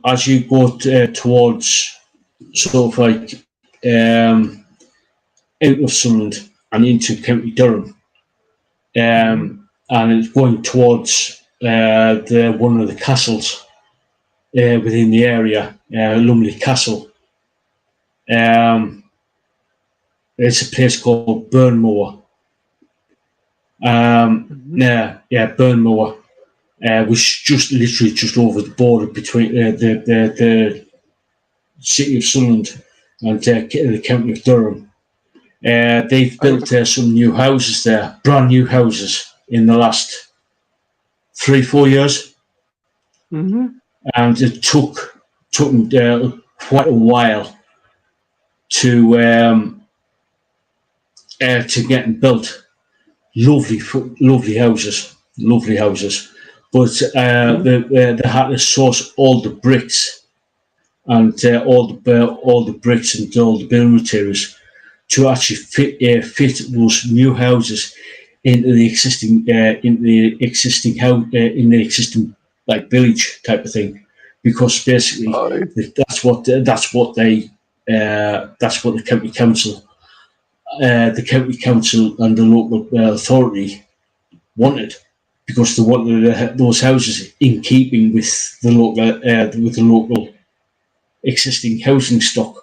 as you go towards sort of like out of Sunderland and into County Durham, and it's going towards one of the castles within the area, Lumley Castle. It's a place called Burnmoor. Burnmoor, which just literally just over the border between the city of Sunderland and the county of Durham. They've built some new houses there, brand new houses in the last 3-4 years, and it took them quite a while to get them built. Lovely houses, but they had to source all the bricks and all the bricks and all the building materials to actually fit those new houses into the existing like village type of thing, because basically that's what the county council. The county council and the local authority wanted, because they wanted those houses in keeping with the local existing housing stock.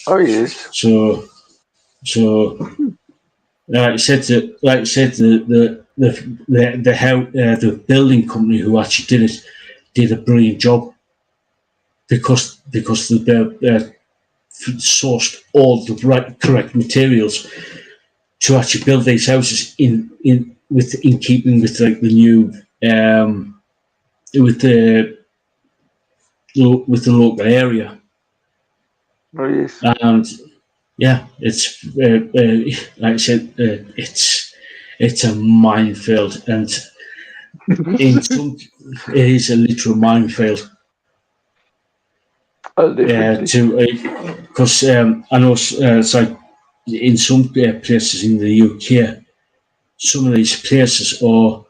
Oh yes. So like I said, the building company who actually did it did a brilliant job, because they sourced all the correct materials to actually build these houses in keeping with like the new with the local area. Oh yes. And yeah, it's like I said, it's a minefield, and in some it is a literal minefield. Because I know it's like in some places in the UK, some of these places are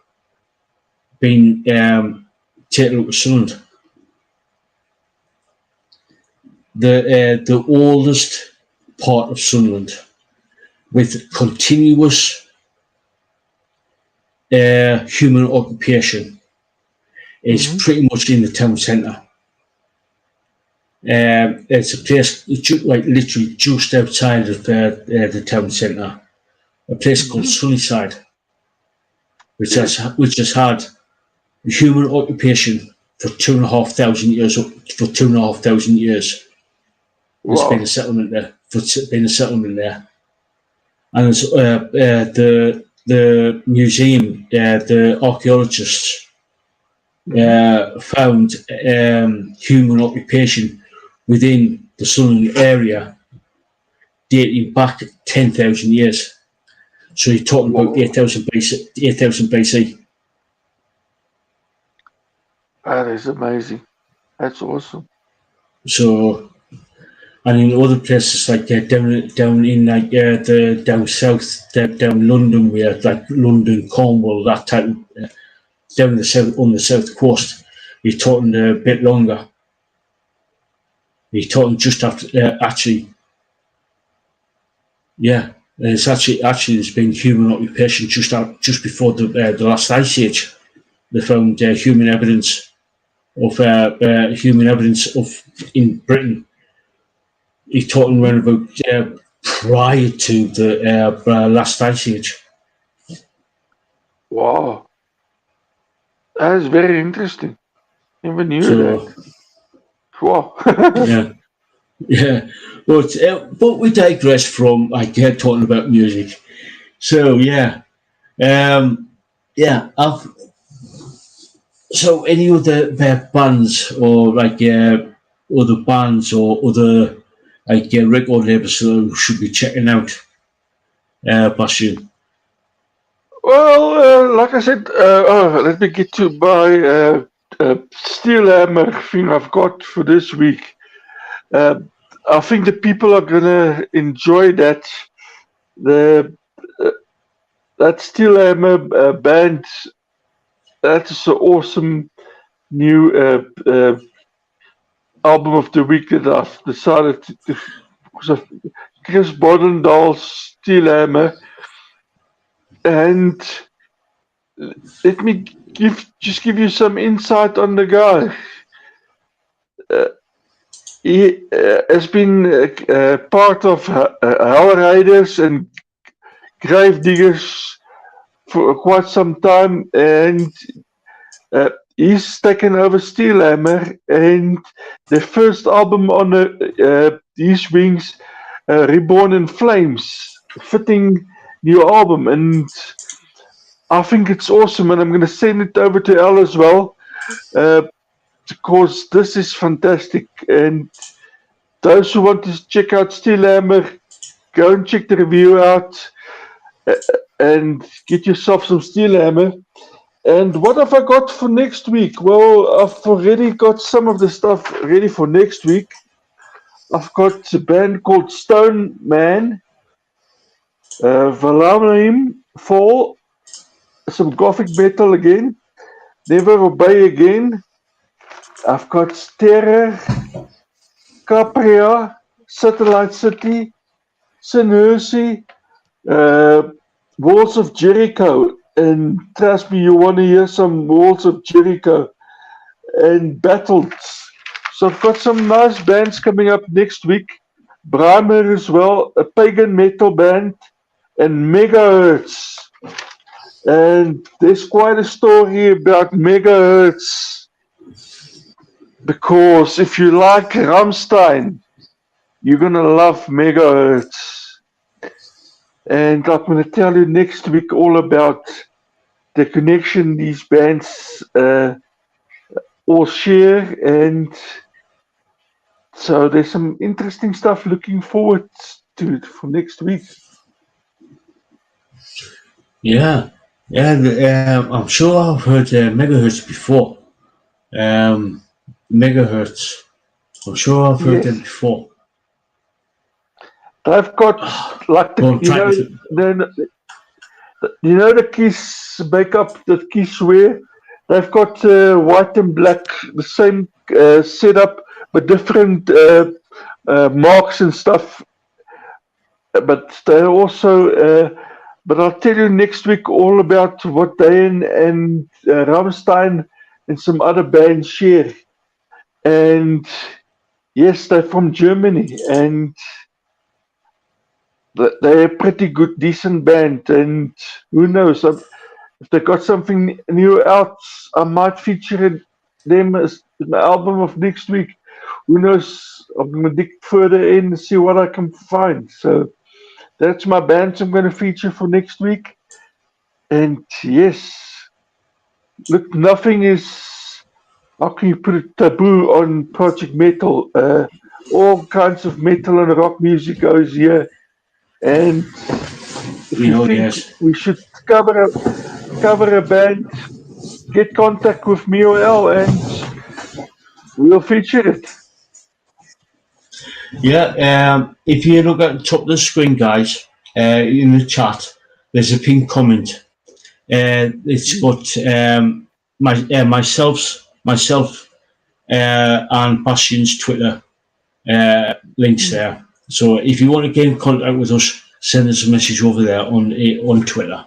being taken up with Sunderland. The oldest part of Sunderland with continuous human occupation is pretty much in the town centre. It's a place like literally just outside of the town centre, a place called Sunnyside, which has had human occupation for 2,500 years. For 2,500 years, there's Wow. been a settlement there. And there's, the museum, the archaeologists found human occupation within the surrounding area dating back 10,000 years. So you're talking about 8,000 BC. That is amazing. That's awesome. So, and in other places like down in like the down south, down London, where like London, Cornwall, that type, down the south on the south coast, you're talking a bit longer. You're talking just after actually. Yeah, it's actually there's been human occupation just before the last ice age. They found human evidence of in Britain. He's talking around about prior to the last ice age. Wow. That is very interesting. Never knew that. Wow. Yeah. But we digress from talking about music. So yeah. So any other bands or other bands or other record labels that we should be checking out, Basjan? Well, like I said, let me get to my Steel Hammer thing I've got for this week. I think the people are gonna enjoy that. That Steel Hammer band. That's an awesome new album of the week that I've decided to because of Chris Bodendaal's Steel Hammer. And let me give you some insight on the guy. He has been part of Hell Riders and Gravediggers for quite some time, and he's taken over Steel Hammer, and the first album on these wings, Reborn in Flames, fitting new album, and I think it's awesome, and I'm going to send it over to Elle as well, because this is fantastic. And those who want to check out Steel Hammer, go and check the review out and get yourself some Steel Hammer. And what have I got for next week? Well, I've already got some of the stuff ready for next week. I've got a band called Stone Man, Valamium Fall, some gothic metal again, Never Obey Again. I've got Terror, Capria, Satellite City, Sinursi, Walls of Jericho. And trust me, you want to hear some Walls of Jericho and Battled. So I've got some nice bands coming up next week. Brimer as well, a pagan metal band, and Megahertz. And there's quite a story about Megahertz, because if you like Rammstein, you're going to love Megahertz. And I'm going to tell you next week all about the connection these bands all share. And so there's some interesting stuff looking forward to for next week. Yeah. I'm sure I've heard Megahertz before. Megahertz. I'm sure I've heard them before. I've got like the Kiss makeup that Kiss wear. They've got white and black, the same setup, but different marks and stuff. But they're also. But I'll tell you next week all about what they and Rammstein and some other bands share. And yes, they're from Germany, and they're a pretty good, decent band. And who knows, if they got something new out, I might feature it them as the album of next week. Who knows? I'm gonna dig further in and see what I can find. So that's my bands I'm gonna feature for next week. And yes, look, nothing is, how can you put it, taboo on Project Metal. All kinds of metal and rock music goes here. And if you think yes. we should cover a band, get contact with me or L and we'll feature it. Yeah, if you look at the top of the screen, guys, in the chat, there's a pinned comment. It's got myself, and Basjan's Twitter links there. So if you want to get in contact with us, send us a message over there on Twitter.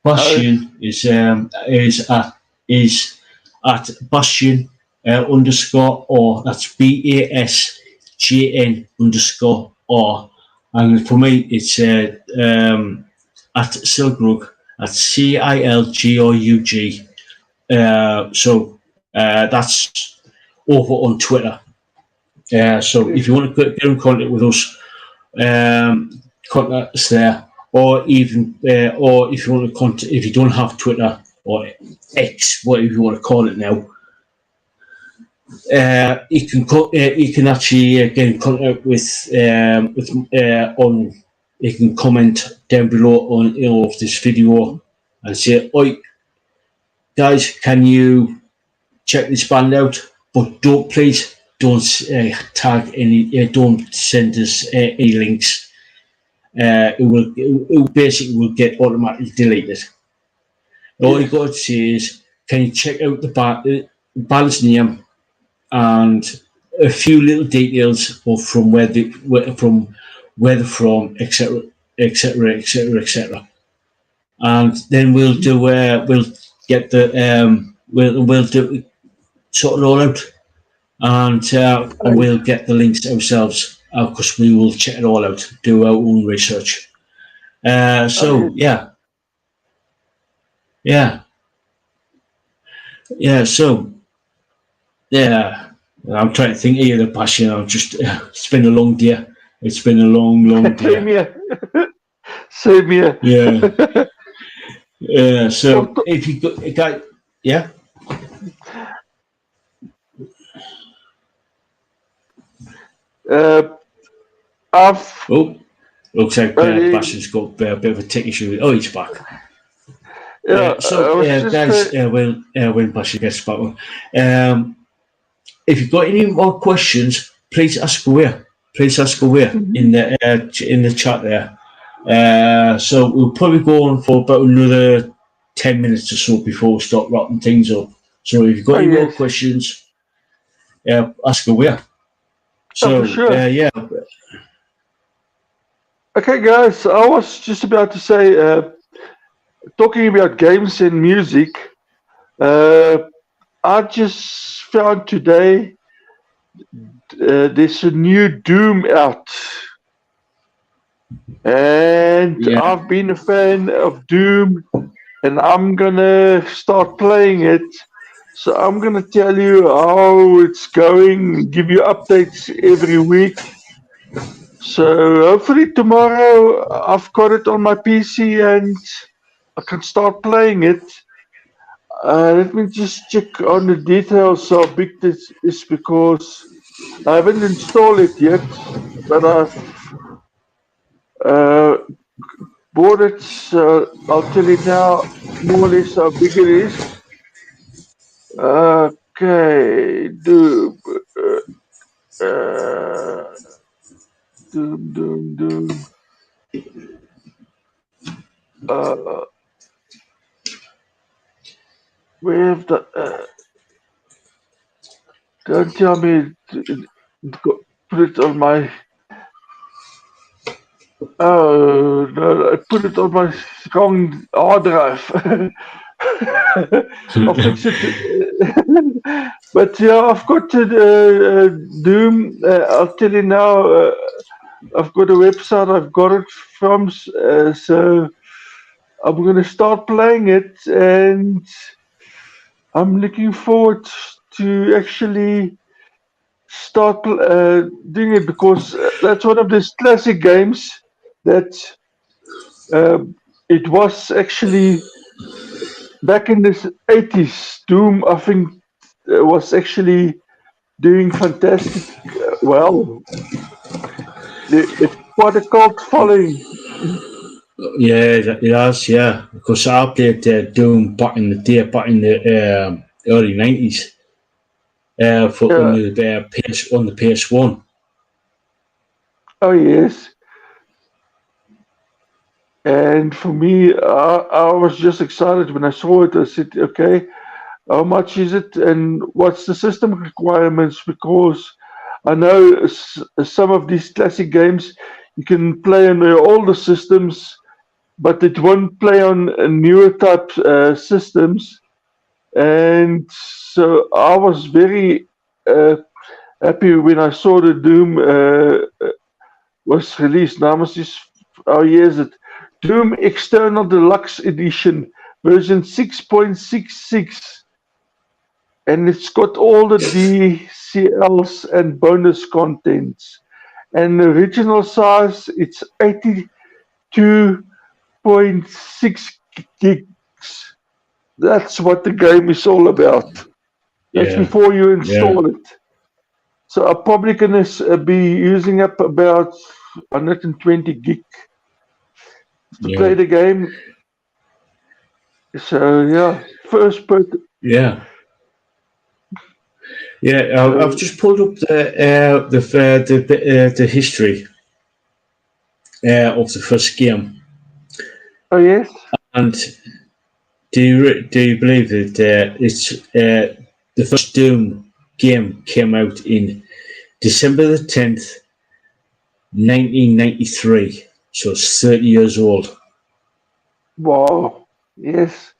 Basjan is at Basjan underscore or that's BASJN underscore or, and for me it's at Silgrug at CILGRUG. So that's over on Twitter. So if you want to get in contact with us, contact us there, or even or if you want to contact, if you don't have Twitter or X, whatever you want to call it now, you can actually get in contact with on. You can comment down below on this video and say, "Oi, guys, can you check this band out? But don't tag any. Don't send us any links. It basically will get automatically deleted. All you got to say is, can you check out the band's name and a few little details of from where they're from, etc., etc., etc., etc. And then we'll do we'll get the we'll do sort it all out, and we'll get the links ourselves because we will check it all out, do our own research. So yeah. So yeah. I'm trying to think of the passion. I'm just. It's been a long day. It's been a long day. Same here. Yeah. So if you got, yeah. Looks like Basjan's got a bit of a tech issue. Oh, he's back. Yeah. Guys, when Basjan gets back on, if you've got any more questions, please ask away. In the chat there. So we'll probably go on for about another 10 minutes or so before we start wrapping things up. So if you've got any more questions, ask away. So sure. yeah. Okay, guys, I was just about to say, talking about games and music, I just found today there's a new Doom out. And I've been a fan of Doom, and I'm gonna start playing it. So I'm gonna tell you how it's going, give you updates every week. So hopefully tomorrow I've got it on my PC and I can start playing it. Let me just check on the details how big this is because I haven't installed it yet, but I've bought it. So I'll tell you now more or less how big it is. Okay, Doom. Doom. We have the. Don't tell me to put it on my. Oh no! I put it on my wrong hard drive. I'll fix it. But yeah, I've got Doom. I'll tell you now. I've got a website I've got it from, so I'm gonna start playing it, and I'm looking forward to actually start doing it because that's one of those classic games that uh, it was actually back in the 80s. Doom, I think, was actually doing fantastic. Well, it's quite a cult following. Yeah, it has. Yeah, because I played Doom back in the day, back in the early 90s, for Uh, on the PS1. oh yes, and for me, I was just excited when I saw it. I said, okay, how much is it and what's the system requirements? Because I know some of these classic games you can play on the older systems, but it won't play on newer type systems. And so I was very happy when I saw the Doom was released. Now must just, oh yes, it Doom External Deluxe Edition version 6.66, and it's got all the DCLs and bonus contents. And the original size, it's 82.6 gigs. That's what the game is all about. That's Yeah, before you yeah, install it. So I'm probably going to be using up about 120 gig to yeah, play the game. So yeah, first person. yeah, yeah. I've So just pulled up the history of the first game, oh yes, and do you believe that it's the first Doom game came out in December the 10th, 1993. So it's 30 years old, wow, yes,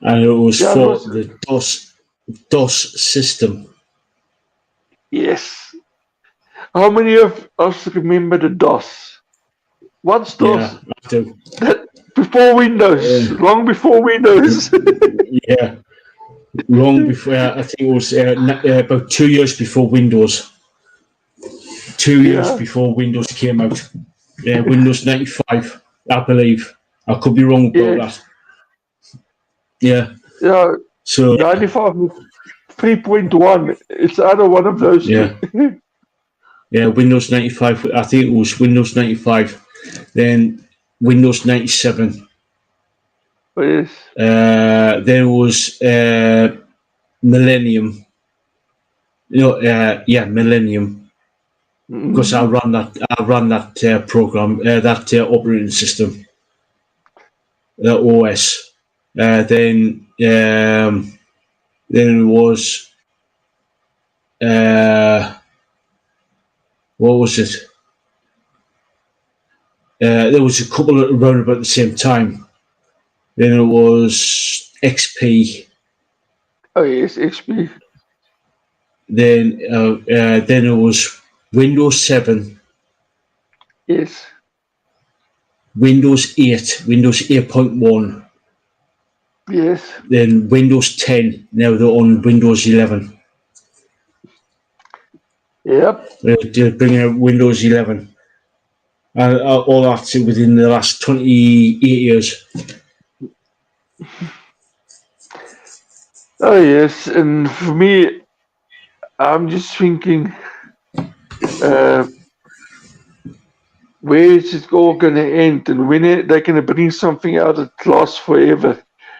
and it was yeah, it for was the DOS system. yes. How many of us remember the DOS? What's Yeah, DOS? I do. That before Windows, long before Windows. Yeah, long before. I think it was about 2 years before Windows. 2 years Yeah, before Windows came out. Windows 95, I believe. I could be wrong about yes, that. Yeah. yeah. So 95 3.1. It's either one of those two. yeah, yeah. Windows 95. I think it was Windows 95. Then Windows 97. Yes. There was Millennium. Yeah, Millennium. Because I Mhm. run that. I run that program. That operating system. OS. Then it was uh, what was it? There was a couple around about the same time. Then it was XP. Oh yes, XP. Then it was Windows 7, Yes. Windows 8, Windows 8.1, Yes. then Windows 10. Now they're on Windows 11. Yep. They're bringing out Windows 11. And all that's within the last 28 years. Oh yes. And for me, I'm just thinking, uh, where is it all going to end, and when they're going to bring something out that lasts forever,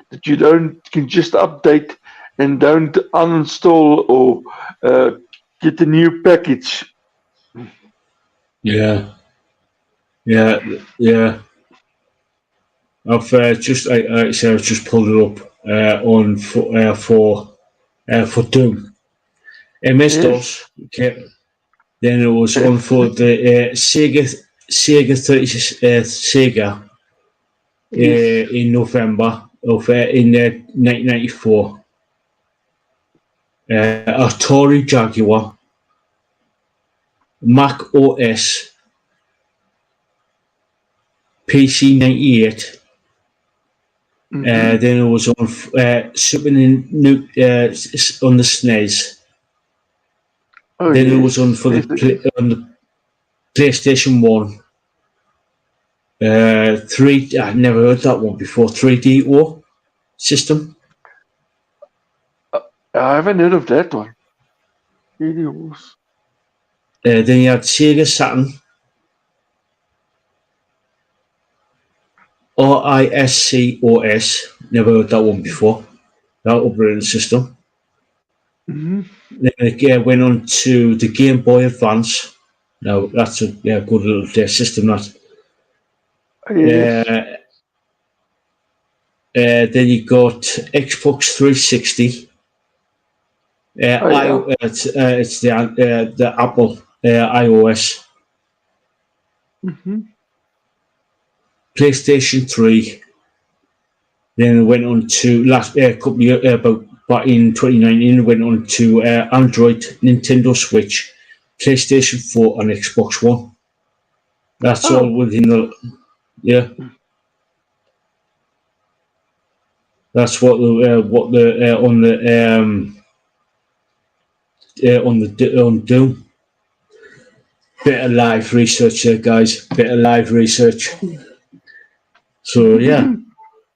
that you don't can just update and don't uninstall or get a new package. Yeah, yeah, yeah. I've I've just pulled it up on for Doom. MS Yes. DOS. Okay. Then it was on Yes. for the Sega Yes. in November of in 1994. Atari Jaguar, Mac OS, PC 98, Then it was on Super on the SNES. Oh, Then it yes. was on on the PlayStation 1. 3. I never heard that one before. 3DO system. I haven't heard of that one. Videos. Then you had Sega Saturn. RISCOS. Never heard that one before. That operating system. Then it went on to the Game Boy Advance. Now that's a good little system. That. Yes. Then you got Xbox 360. It's the Apple iOS. PlayStation 3. Then it went on to last couple of years, about in 2019, it went on to Android, Nintendo Switch, PlayStation 4, and Xbox One. That's all within the That's what the on Doom. Bit of live research there, guys. Bit of live research. So yeah,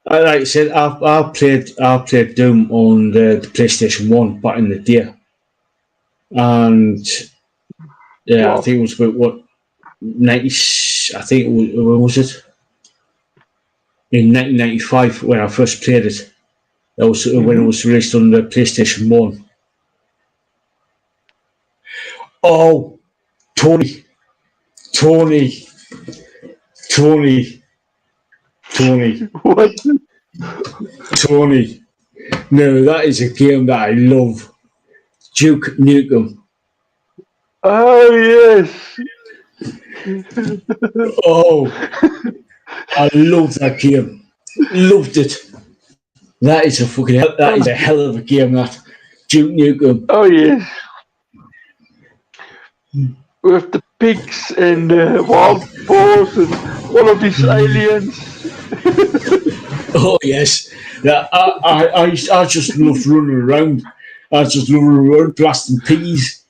like I said, I played Doom on the PlayStation 1 back in the day, and I think it was about 90. I think it was, when was it? In 1995 when I first played it. That was when it was released on the PlayStation 1. Oh, Tony. What? Tony. No, that is a game that I love. Duke Nukem. Oh, yes. Oh, I love that game. Loved it. That is a hell of a game, that. Duke Nukem. Oh, yes. With the pigs and wild boars and all of these aliens. Oh yes, yeah. I just loved running around. I just loved running around blasting piggies.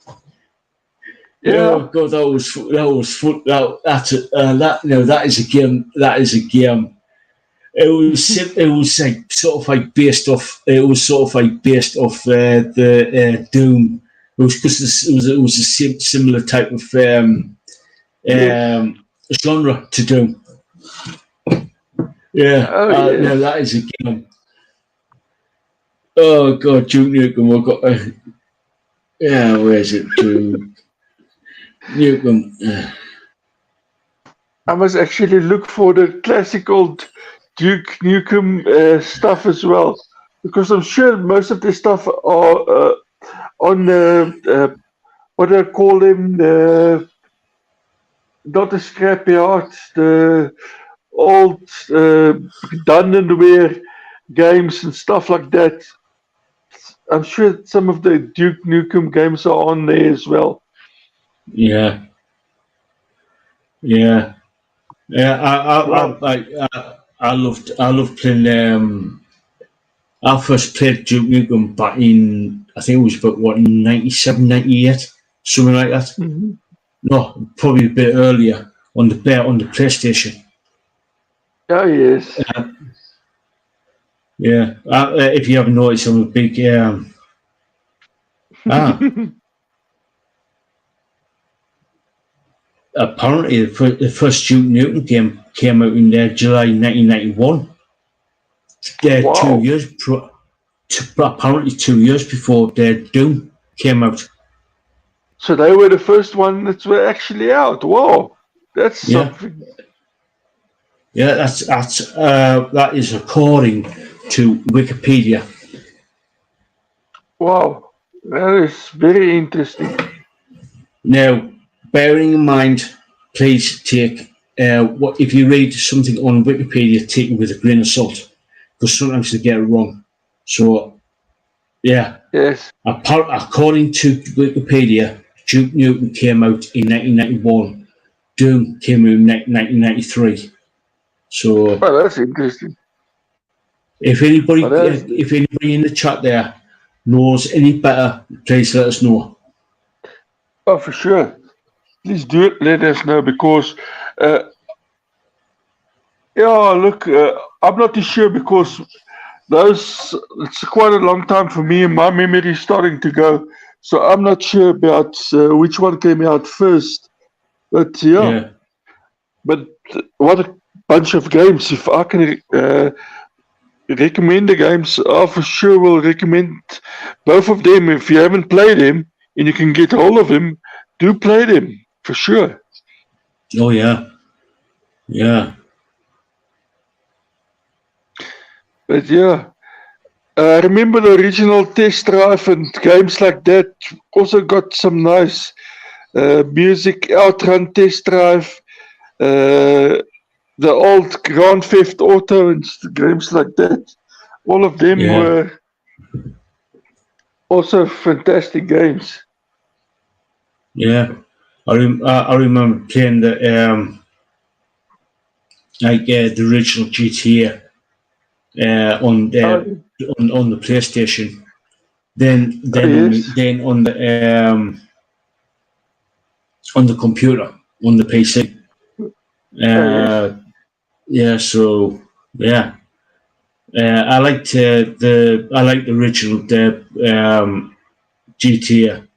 Yeah. Oh God, that was fun. That is a game. That is a game. It was like sort of like based off. It was sort of like based off the Doom. It was because it was a similar type of genre to Doom. Yeah. Yes. No, that is a game. Oh God, Duke Nukem. We've got. Where is it? Duke Nukem. I must actually look for the classic old Duke Nukem stuff as well, because I'm sure most of the stuff are on what do I call them? Not the scrapyard, the old done and wear games and stuff like that. I'm sure some of the Duke Nukem games are on there as well. Yeah. I loved playing. I first played Duke Nukem back in, I think it was about 97, 98, something like that. No, probably a bit earlier on the PlayStation. Oh yes. If you haven't noticed, I'm a big apparently the first Duke Nukem game came out in July 1991. Wow. 2 years apparently 2 years before Doom came out. So they were the first one that were actually out. Wow, that's something. Yeah, that is according to Wikipedia. Wow, that is very interesting. Now, bearing in mind, please take if you read something on Wikipedia, take it with a grain of salt, because sometimes they get it wrong. So, yeah. Yes. According to Wikipedia, Duke Nukem came out in 1991. Doom came out in 1993. So, well, that's interesting. If anybody in the chat there knows any better, please let us know. Oh, for sure. Please do it. Let us know because, look, I'm not too sure because it's quite a long time for me and my memory is starting to go. So I'm not sure about which one came out first. But Yeah. but what a bunch of games. If I can recommend the games, I for sure will recommend both of them. If you haven't played them and you can get hold of them, do play them for sure. Oh yeah. Yeah. But I remember the original Test Drive and games like that also got some nice music. Outrun Test Drive, the old Grand Theft Auto and games like that. All of them Yeah. were also fantastic games. Yeah. I remember playing the the original GTA on the PlayStation. Then Yes. on the computer, on the PC. Yes. Yeah, so yeah, I liked the original GTA.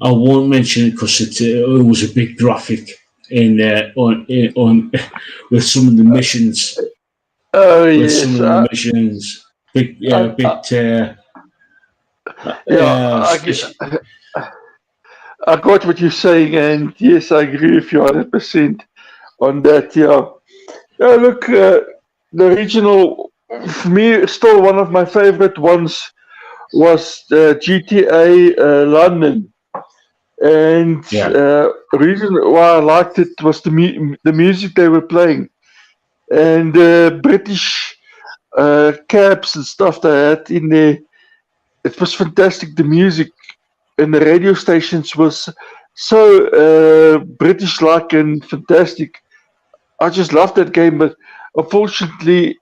I won't mention it because it was a big graphic in on with some of the missions. Oh With some yes. of the missions, big I, bit. yeah, I got what you're saying, and yes, I agree with you 100% on that. Yeah. Yeah, look, the original, for me, still one of my favorite ones was GTA London. And Yeah, reason why I liked it was the music they were playing and the British cabs and stuff they had in there. It was fantastic. The music and the radio stations was so British-like and fantastic. I just loved that game, but unfortunately,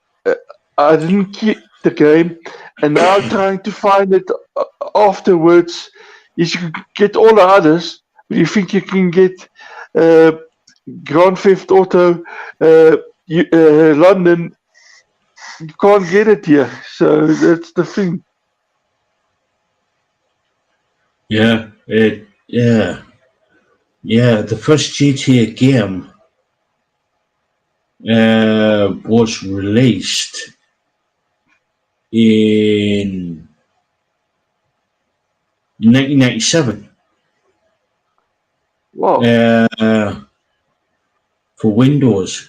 I didn't keep the game, and now trying to find it afterwards. Is you can get all the others, but you think you can get uh, Grand Theft Auto London? You can't get it here, so that's the thing. yeah, yeah. The first GTA game was released in 1997 Wow. for Windows,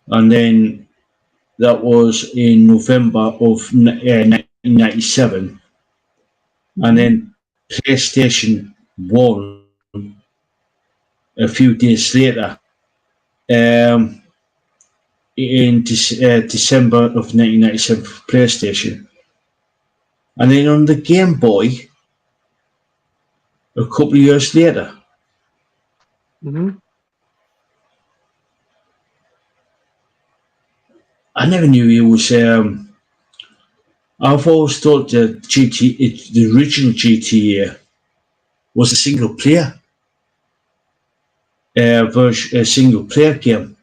and then that was in November of 1997, and Mhm. then PlayStation One a few days later, um, in December of 1997 for PlayStation, and then on the Game Boy a couple of years later. Mhm. I never knew it was. I've always thought that the original GTA, was a single player version, a single player game.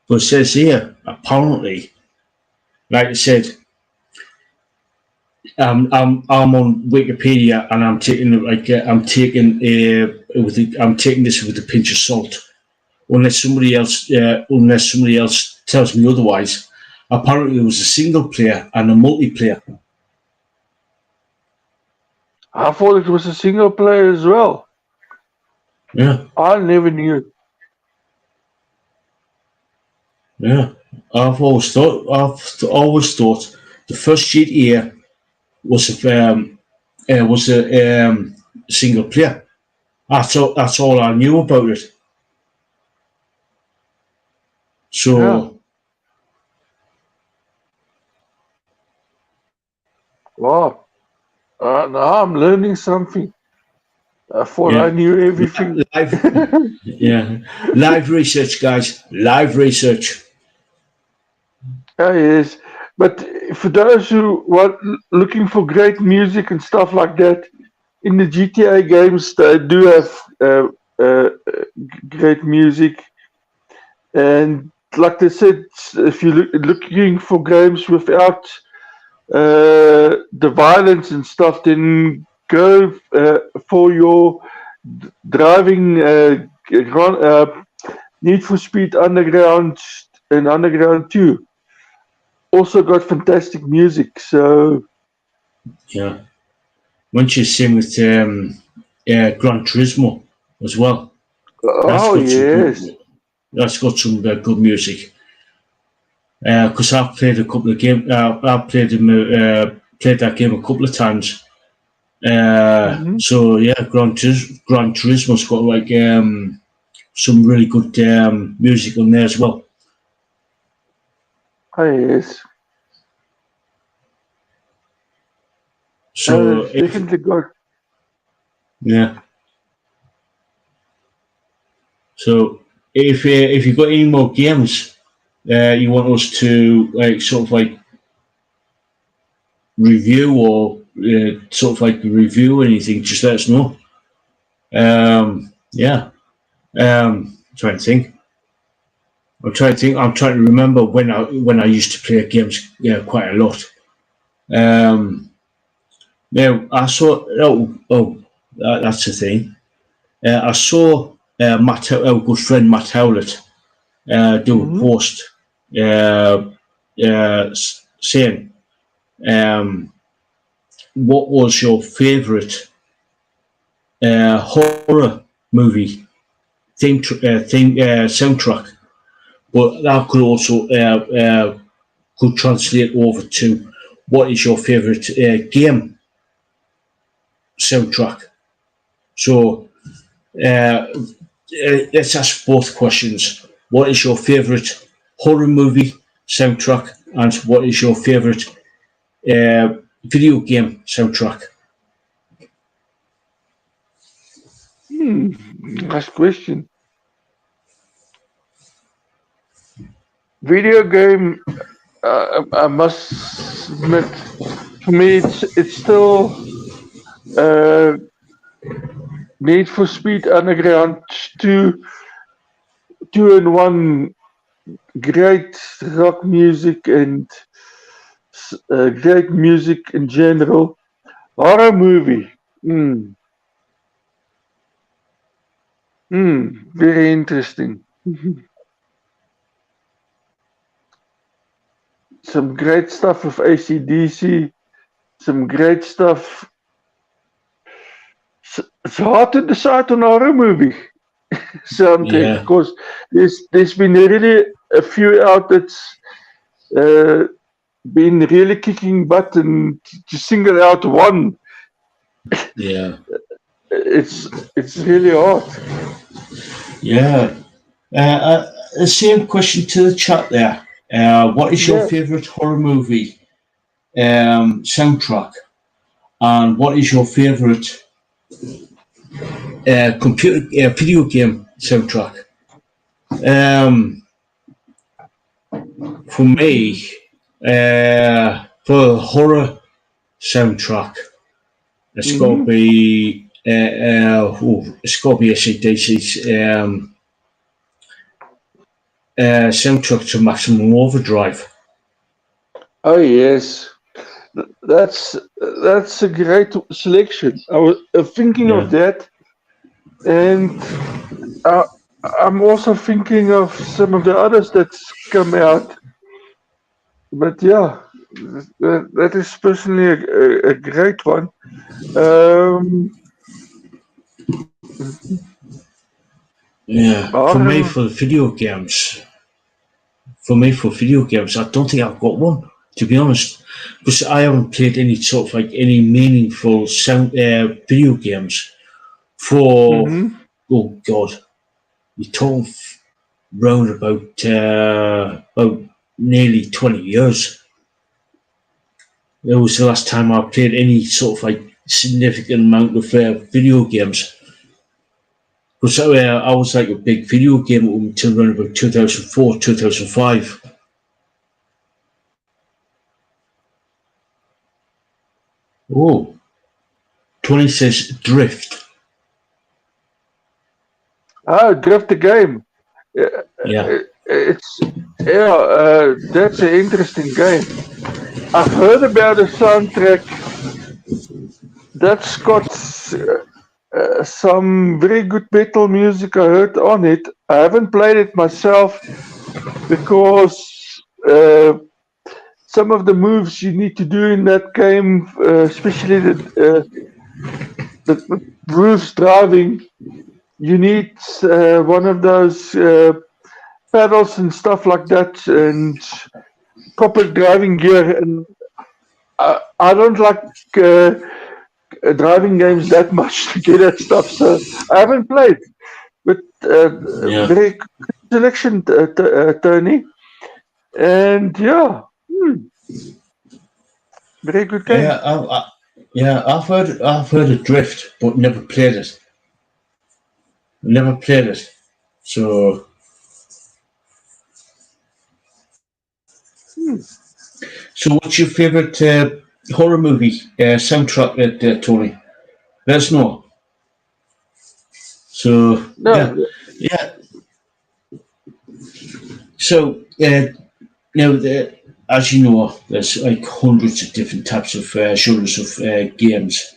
But it says here, apparently, like I said, I'm on Wikipedia and I'm taking I'm taking this with a pinch of salt. Unless somebody else tells me otherwise. Apparently, it was a single player and a multiplayer. I thought it was a single player as well. Yeah, I never knew. yeah. I've always thought the first GTA was a single player. That's all I knew about it. Yeah. So Wow. Now I'm learning something. I thought I yeah, knew everything. live, yeah, live research, guys. Live research. Yes, but for those who are looking for great music and stuff like that, in the GTA games, they do have great music. And like they said, if you're looking for games without the violence and stuff, then go for your driving Need for Speed Underground and Underground 2. Also got fantastic music, so Yeah. Once you same with Gran Turismo as well. That's oh got some yes. good music. Because I've played a couple of games. I've played that game a couple of times. So yeah, Gran Turismo's got like some really good music on there as well. Oh yes. So It's definitely got. yeah. So if you got any more games you want us to like sort of like review or sort of like review anything, just let us know. Yeah. Trying to think. I'm trying to think. I'm trying to remember when I used to play games, quite a lot. Now I saw. That's the thing. I saw our good friend Matt Howlett do a post saying, "What was your favourite horror movie soundtrack?" But that could also could translate over to what is your favourite game soundtrack. So let's ask both questions. What is your favourite horror movie soundtrack, and what is your favourite video game soundtrack? Nice question. Video game, I must admit, for me, it's still Need for Speed Underground 2 in 1. Great rock music and great music in general. Horror movie. Very interesting. Some great stuff with AC/DC. Some great stuff. It's hard to decide on a horror movie soundtrack Yeah, because there's been really a few out that's been really kicking butt, and to single out one, yeah, it's really hard. yeah. The same question to the chat there. What is your Yeah. favourite horror movie soundtrack, and what is your favourite computer video game soundtrack? For me, for the horror soundtrack, it's got to be it's got to be AC/DC's soundtrack to Maximum Overdrive. Oh yes, that's a great selection. I was thinking of that, and I'm also thinking of some of the others that's come out. But yeah, that is personally a great one. Yeah, for me, Horror. for video games, I don't think I've got one, to be honest, because I haven't played any sort of like any meaningful sound video games for oh god, you're talking round about nearly 20 years. It was the last time I played any sort of like significant amount of video games. Because I was like a big video game until around about 2004, 2005. Oh, Tony says Drift. Drift the game. Yeah. That's an interesting game. I've heard about the soundtrack. That's got some very good metal music I heard on it. I haven't played it myself because some of the moves you need to do in that game, especially the Bruce driving, you need one of those pedals and stuff like that, and proper driving gear. And I don't like driving games that much to get that stuff, so I haven't played. But Yeah. very good selection, Tony. And yeah, very good game. Yeah, I've heard of Drift, but never played it. Never played it. So, so what's your favorite horror movie soundtrack, Tony? Let us know. So, No, yeah. So, now, as you know, there's like hundreds of different types of genres of games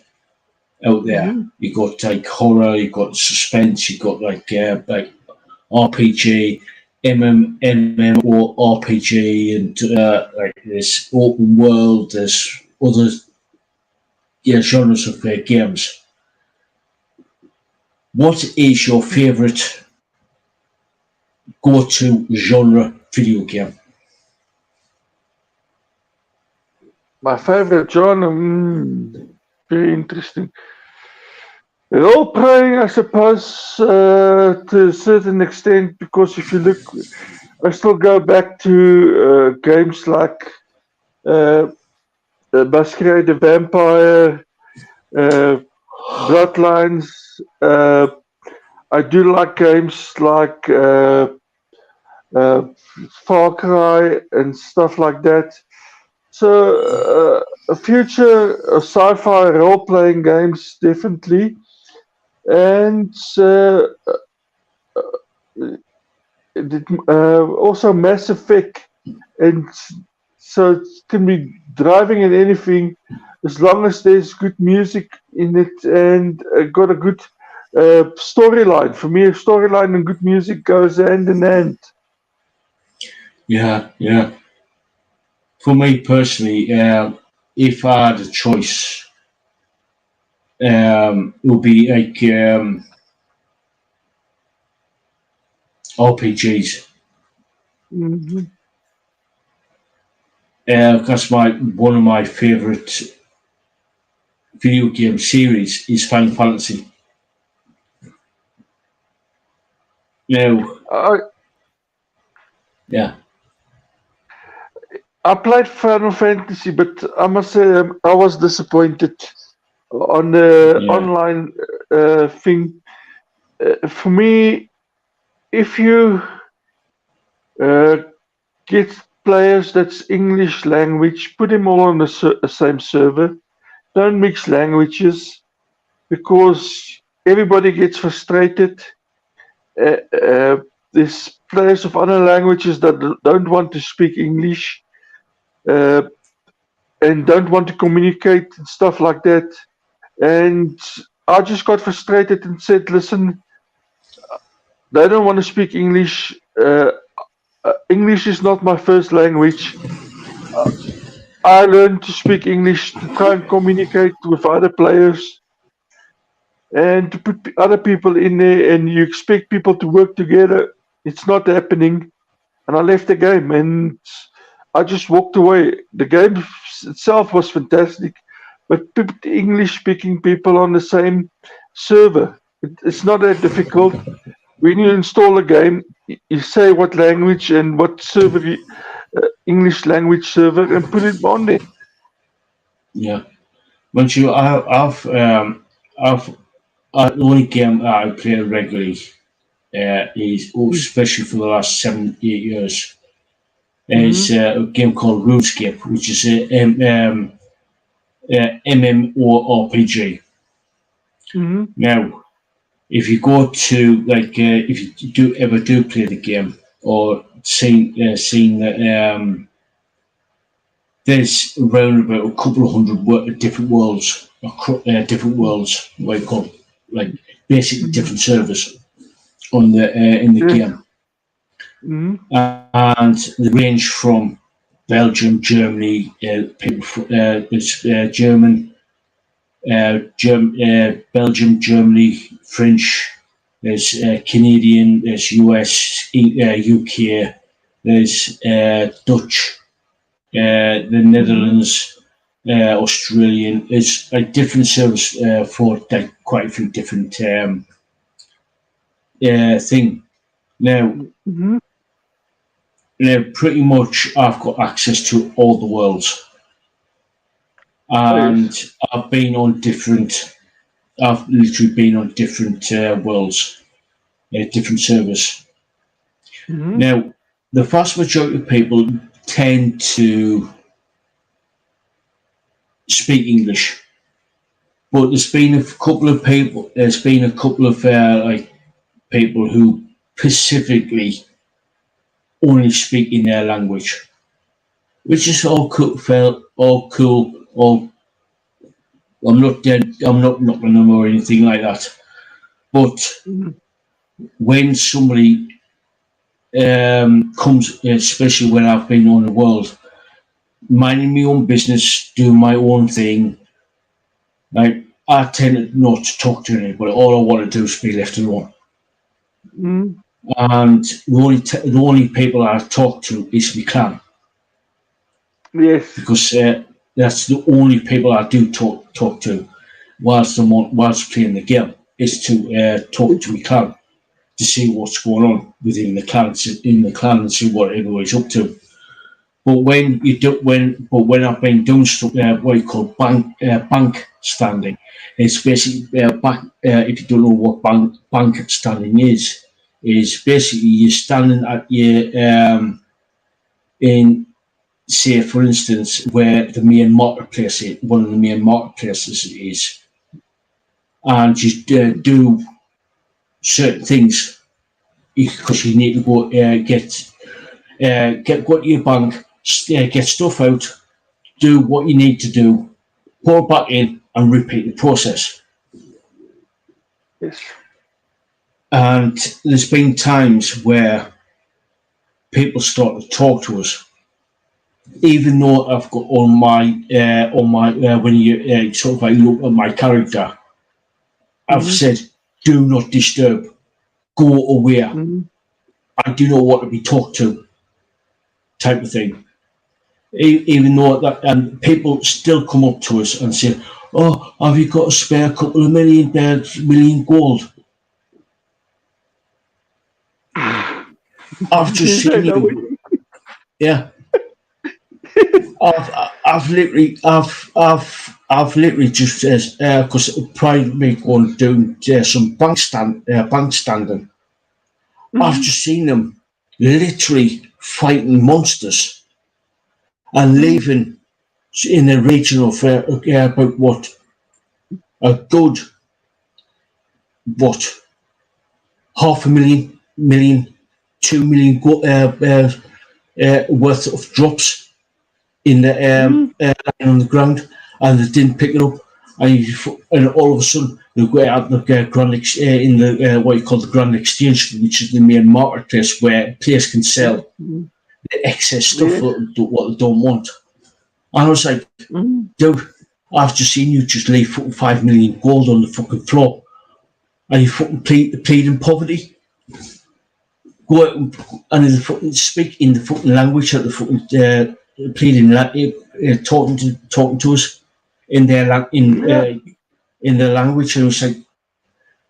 out there. You got like horror, you got suspense, you got like RPG, MMO RPG, and like this open world. There's other genres of games. What is your favorite go-to genre video game? my favorite genre. Very interesting. Role playing, I suppose, to a certain extent, because if you look, I still go back to games like Basjan the Vampire, Bloodlines. I do like games like Far Cry and stuff like that. So, a future sci-fi role-playing games definitely, and also Mass Effect, and so it can be driving and anything as long as there's good music in it and got a good storyline. For me, a storyline and good music goes hand in hand. Yeah. For me personally, if I had a choice, it would be like RPGs. Mhm. Because one of my favorite video game series is Final Fantasy. Now, I, yeah, I played Final Fantasy, but I must say I was disappointed on the yeah, online thing. For me, if you uh, get players that's English language, put them all on the same server. Don't mix languages because everybody gets frustrated. Uh, uh, there's players of other languages that don't want to speak English uh, and don't want to communicate and stuff like that. And I just got frustrated and said, listen, they don't want to speak English. English is not my first language. I learned to speak English to try and communicate with other players and to put other people in there, and you expect people to work together. It's not happening. And I left the game and I just walked away. The game itself was fantastic, but put English speaking people on the same server. It's not that difficult. When you install a game, you say what language and what server, English language server, and put it on there. yeah. Once you, I've the only game I play regularly is, especially for the last 7, 8 years, is Mm-hmm. a game called RuneScape, which is a MMORPG. Mm-hmm. Now, if you go to if you do play the game or seen that there's around about a couple of hundred different worlds, what you call like basically Mm-hmm. different servers on the in the Yes. game, Mm-hmm. and they range from Belgium, Germany, it's German, Belgium, Germany, French. There's Canadian. There's US, UK. There's Dutch, the Mm-hmm. Netherlands, Australian. It's a different service for like quite a few different thing. Now, Mm-hmm. pretty much I've got access to all the worlds, Yes. and I've been on different. I've literally been on different worlds, different servers. Mm-hmm. Now, the vast majority of people tend to speak English, but there's been a couple of people. There's been a couple of people who specifically only speak in their language, which is all cool. All cool. All I'm not dead. I'm not knocking them or anything like that. But Mm-hmm. when somebody comes, especially when I've been on the world, minding my own business, doing my own thing, like I tend not to talk to anybody. All I want to do is be left alone. Mm-hmm. And the only people I talk to is my clan, Yes. because that's the only people I do talk to whilst playing the game, is to talk to my clan to see what's going on within the clan and see what everybody's up to. But when I've been doing stuff, what you call bank standing, it's basically if you don't know what bank standing is basically you're standing at your in say for instance where the main marketplace is, one of the main marketplaces is, and you do certain things because you need to go go to your bank, get stuff out, do what you need to do, pour it back in, and repeat the process. Yes. And there's been times where people start to talk to us, even though I've got on my when you sort of like look at my character, I've Mm-hmm. said, "Do not disturb. Go away. Mm-hmm. I do not want to be talked to," type of thing. Even though that, and people still come up to us and say, "Oh, have you got a spare couple of million gold?" I've just Yes, I seen know what you. Yeah, I've literally just because prior to me going doing some bank standing, I've mm-hmm. just seen them literally fighting monsters and Mm-hmm. leaving in a region of about what a good what half a million, 2 million worth of drops in the Mm-hmm. lying on the ground, and they didn't pick it up. And all of a sudden, they go out the in the what you call the Grand Exchange, which is the main marketplace where players can sell Mm-hmm. the excess stuff Yes. what they don't want. And I was like, Mm-hmm. dude, I've just seen you just leave fucking 5 million gold on the fucking floor, and you fucking pleading poverty. Go out and speak in the fucking language that the fucking pleading, talking to us in their Yeah. in their language, and it's like,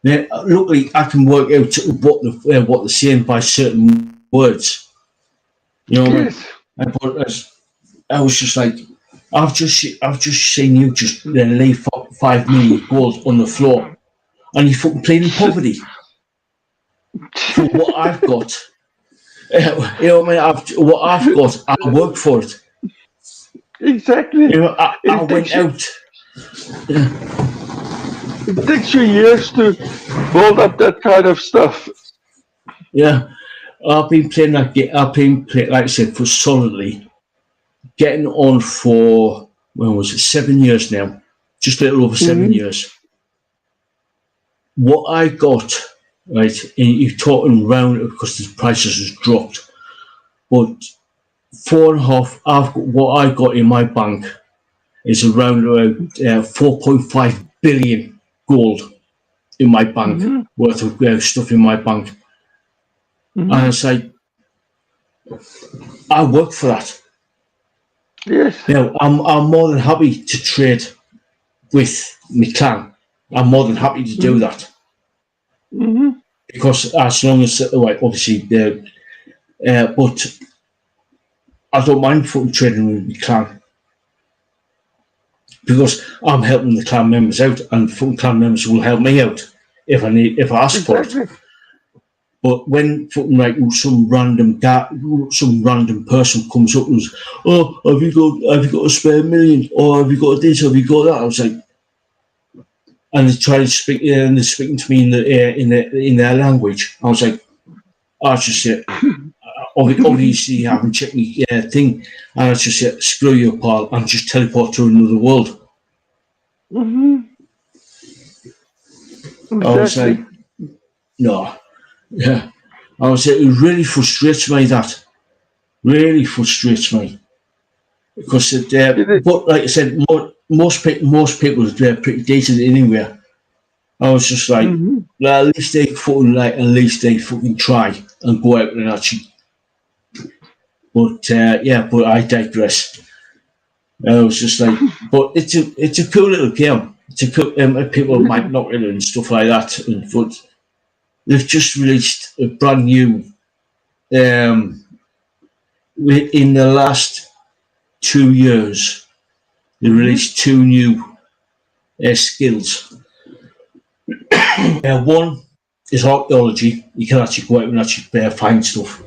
luckily I can work out what they're saying by certain words. You know what I mean? Yes. But I was just like, I've just seen you just leave 5 million gold on the floor, and you fucking pleading poverty for what I've got. You know what I mean? What I've got, I work for it. Exactly. You know, I It went takes you. out. It takes you years to build up that kind of stuff. Yeah, I've been playing that game. I've been playing, like I said, for solidly getting on for, when was it, 7 years now, just a little over 7 years. What I got, right, and you're talking round because the prices has dropped, but 4.5. What I got in my bank is around about 4.5 billion gold in my bank, worth of stuff in my bank, and it's like, I work for that. Yes. Now, I'm more than happy to trade with my clan. I'm more than happy to do that. Because as long as, obviously, but I don't mind fucking trading with my clan. Because I'm helping the clan members out, and fucking clan members will help me out if I ask for it. But when fucking like some random person comes up and says, "Oh, have you got a spare million? Or have you got this? Have you got that?" I was like, and they try to speak, and they're speaking to me in their language. I was like, I just said, obviously you haven't checked me thing, and I just said, "Screw you, pal," and just teleport to another world. Exactly. I was like, no. Yeah, I was. It really frustrates me. That really frustrates me because but like I said, most people are pretty decent anywhere. I was just like, well, at least they fucking try and go out and actually. But but I digress. I was just like, but it's a cool little game. It's a cool. People might knock it and stuff like that, but they've just released a brand new. In the last 2 years, they released 2 new skills. One is archaeology. You can actually go out and actually find stuff,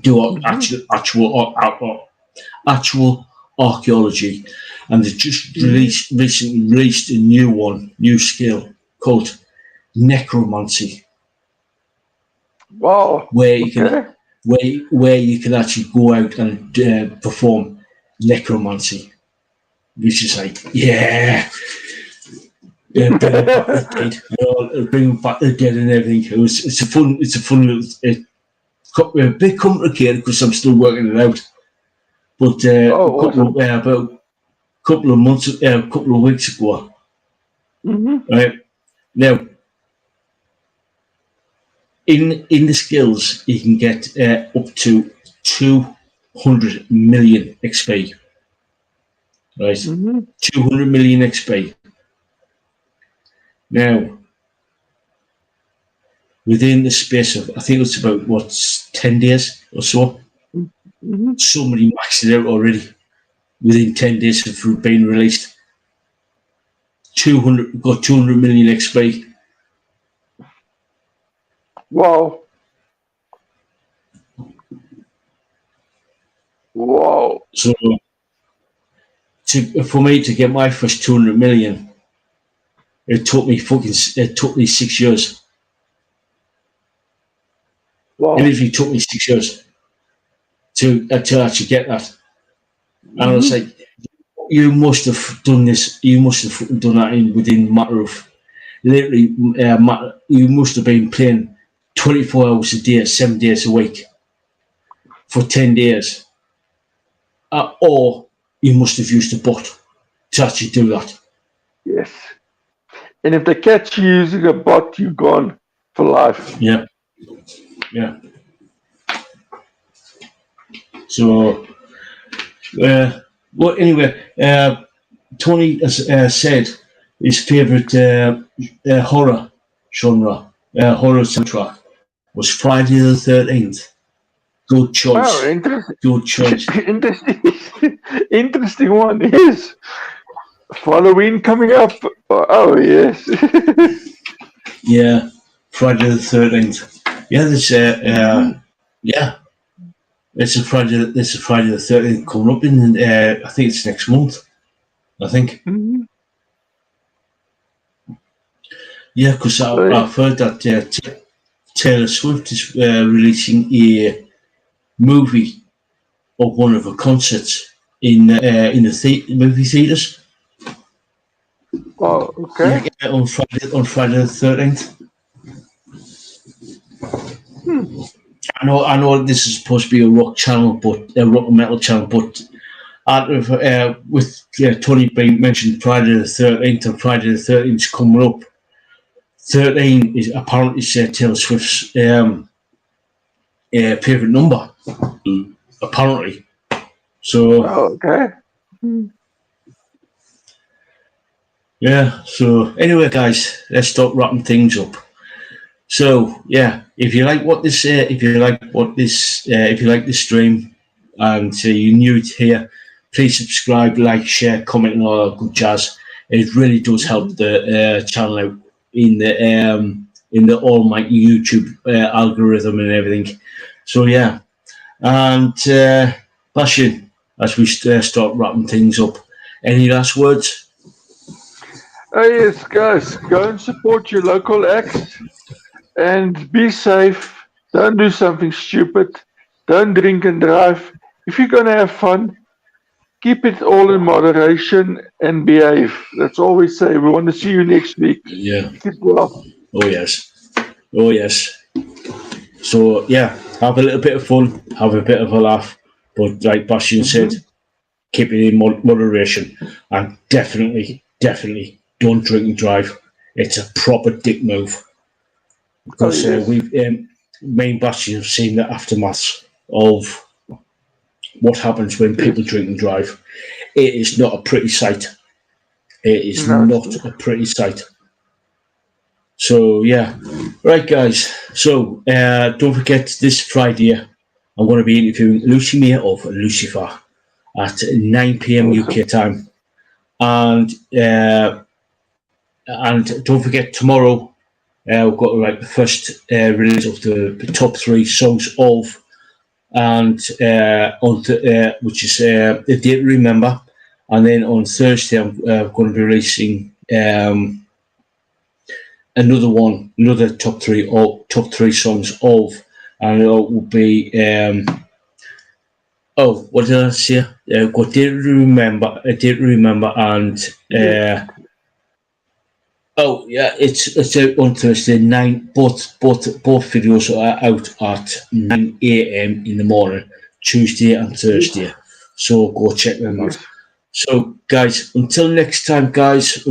do actual archaeology, and they just recently released a new skill called necromancy. Wow. Where you can actually go out and perform necromancy, which is like, bring back the dead, bring back the dead and everything. It's a fun little, a bit complicated because I'm still working it out. But about a couple of weeks ago, right now, in the skills, you can get up to 200 million XP. Right, 200 million XP. Now, within the space of, I think it's about 10 days or so. Somebody maxed it out already. Within 10 days of being released, 200 million XP. Wow. So, for me to get my first 200 million, it took me 6 years. Wow. It literally took me 6 years to actually get that. And I was like, you must have done this. You must have done that within a matter of literally. You must have been playing 24 hours a day, 7 days a week for 10 days, or you must have used a bot to actually do that. Yes. And if they catch you using a bot, you're gone for life. Yeah. So, well, anyway, Tony has said his favourite horror genre, horror soundtrack, was Friday the 13th. Good choice. Oh, interesting. Good choice. Interesting one. Yes. Halloween coming up. Oh, yes. Yeah, Friday the 13th. Yeah, there's it's a Friday the 13th coming up in. I think it's next month. I think. Yeah, because I've heard that Taylor Swift is releasing a movie of one of her concerts in the movie theaters. Oh, okay. Yeah, on Friday the 13th. I know this is supposed to be a rock channel, but a rock and metal channel, but out of with Tony being mentioned Friday the 13th, and Friday the 13th is coming up. 13 is apparently Taylor Swift's favourite number, apparently. So Okay. yeah. So anyway, guys, let's start wrapping things up. So yeah, if you like this stream, and you're new here, please subscribe, like, share, comment, and all that good jazz. It really does help the channel out in the almighty YouTube algorithm and everything. So yeah, and Basjan, as we start wrapping things up, any last words? Yes, guys, go and support your local acts and be safe. Don't do something stupid. Don't drink and drive. If you're going to have fun, keep it all in moderation and behave. That's all we say. We want to see you next week. Yeah. Keep well. Oh yes. Oh yes. So yeah, have a little bit of fun, have a bit of a laugh, but like Basjan said, keep it in moderation, and definitely don't drink and drive. It's a proper dick move, because yes. we've me and Basjan have seen the aftermaths of what happens when people drink and drive. It is not a pretty sight. It is not a pretty sight. So yeah, right, guys. So don't forget, this Friday I'm going to be interviewing Lucy May of Lucifer at 9 p.m. UK time, and don't forget, tomorrow we've got the first release of the top 3 songs of, and which is the Date to Remember, and then on Thursday I'm going to be releasing another top three songs of, and it will be what did I say? Got Date to Remember, and it's out on Thursday 9. Both videos are out at 9 a.m. in the morning, Tuesday and Thursday. So go check them out. So guys, until next time, guys,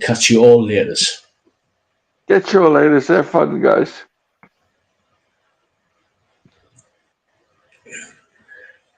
catch you all later. Catch you all later. Have fun, guys.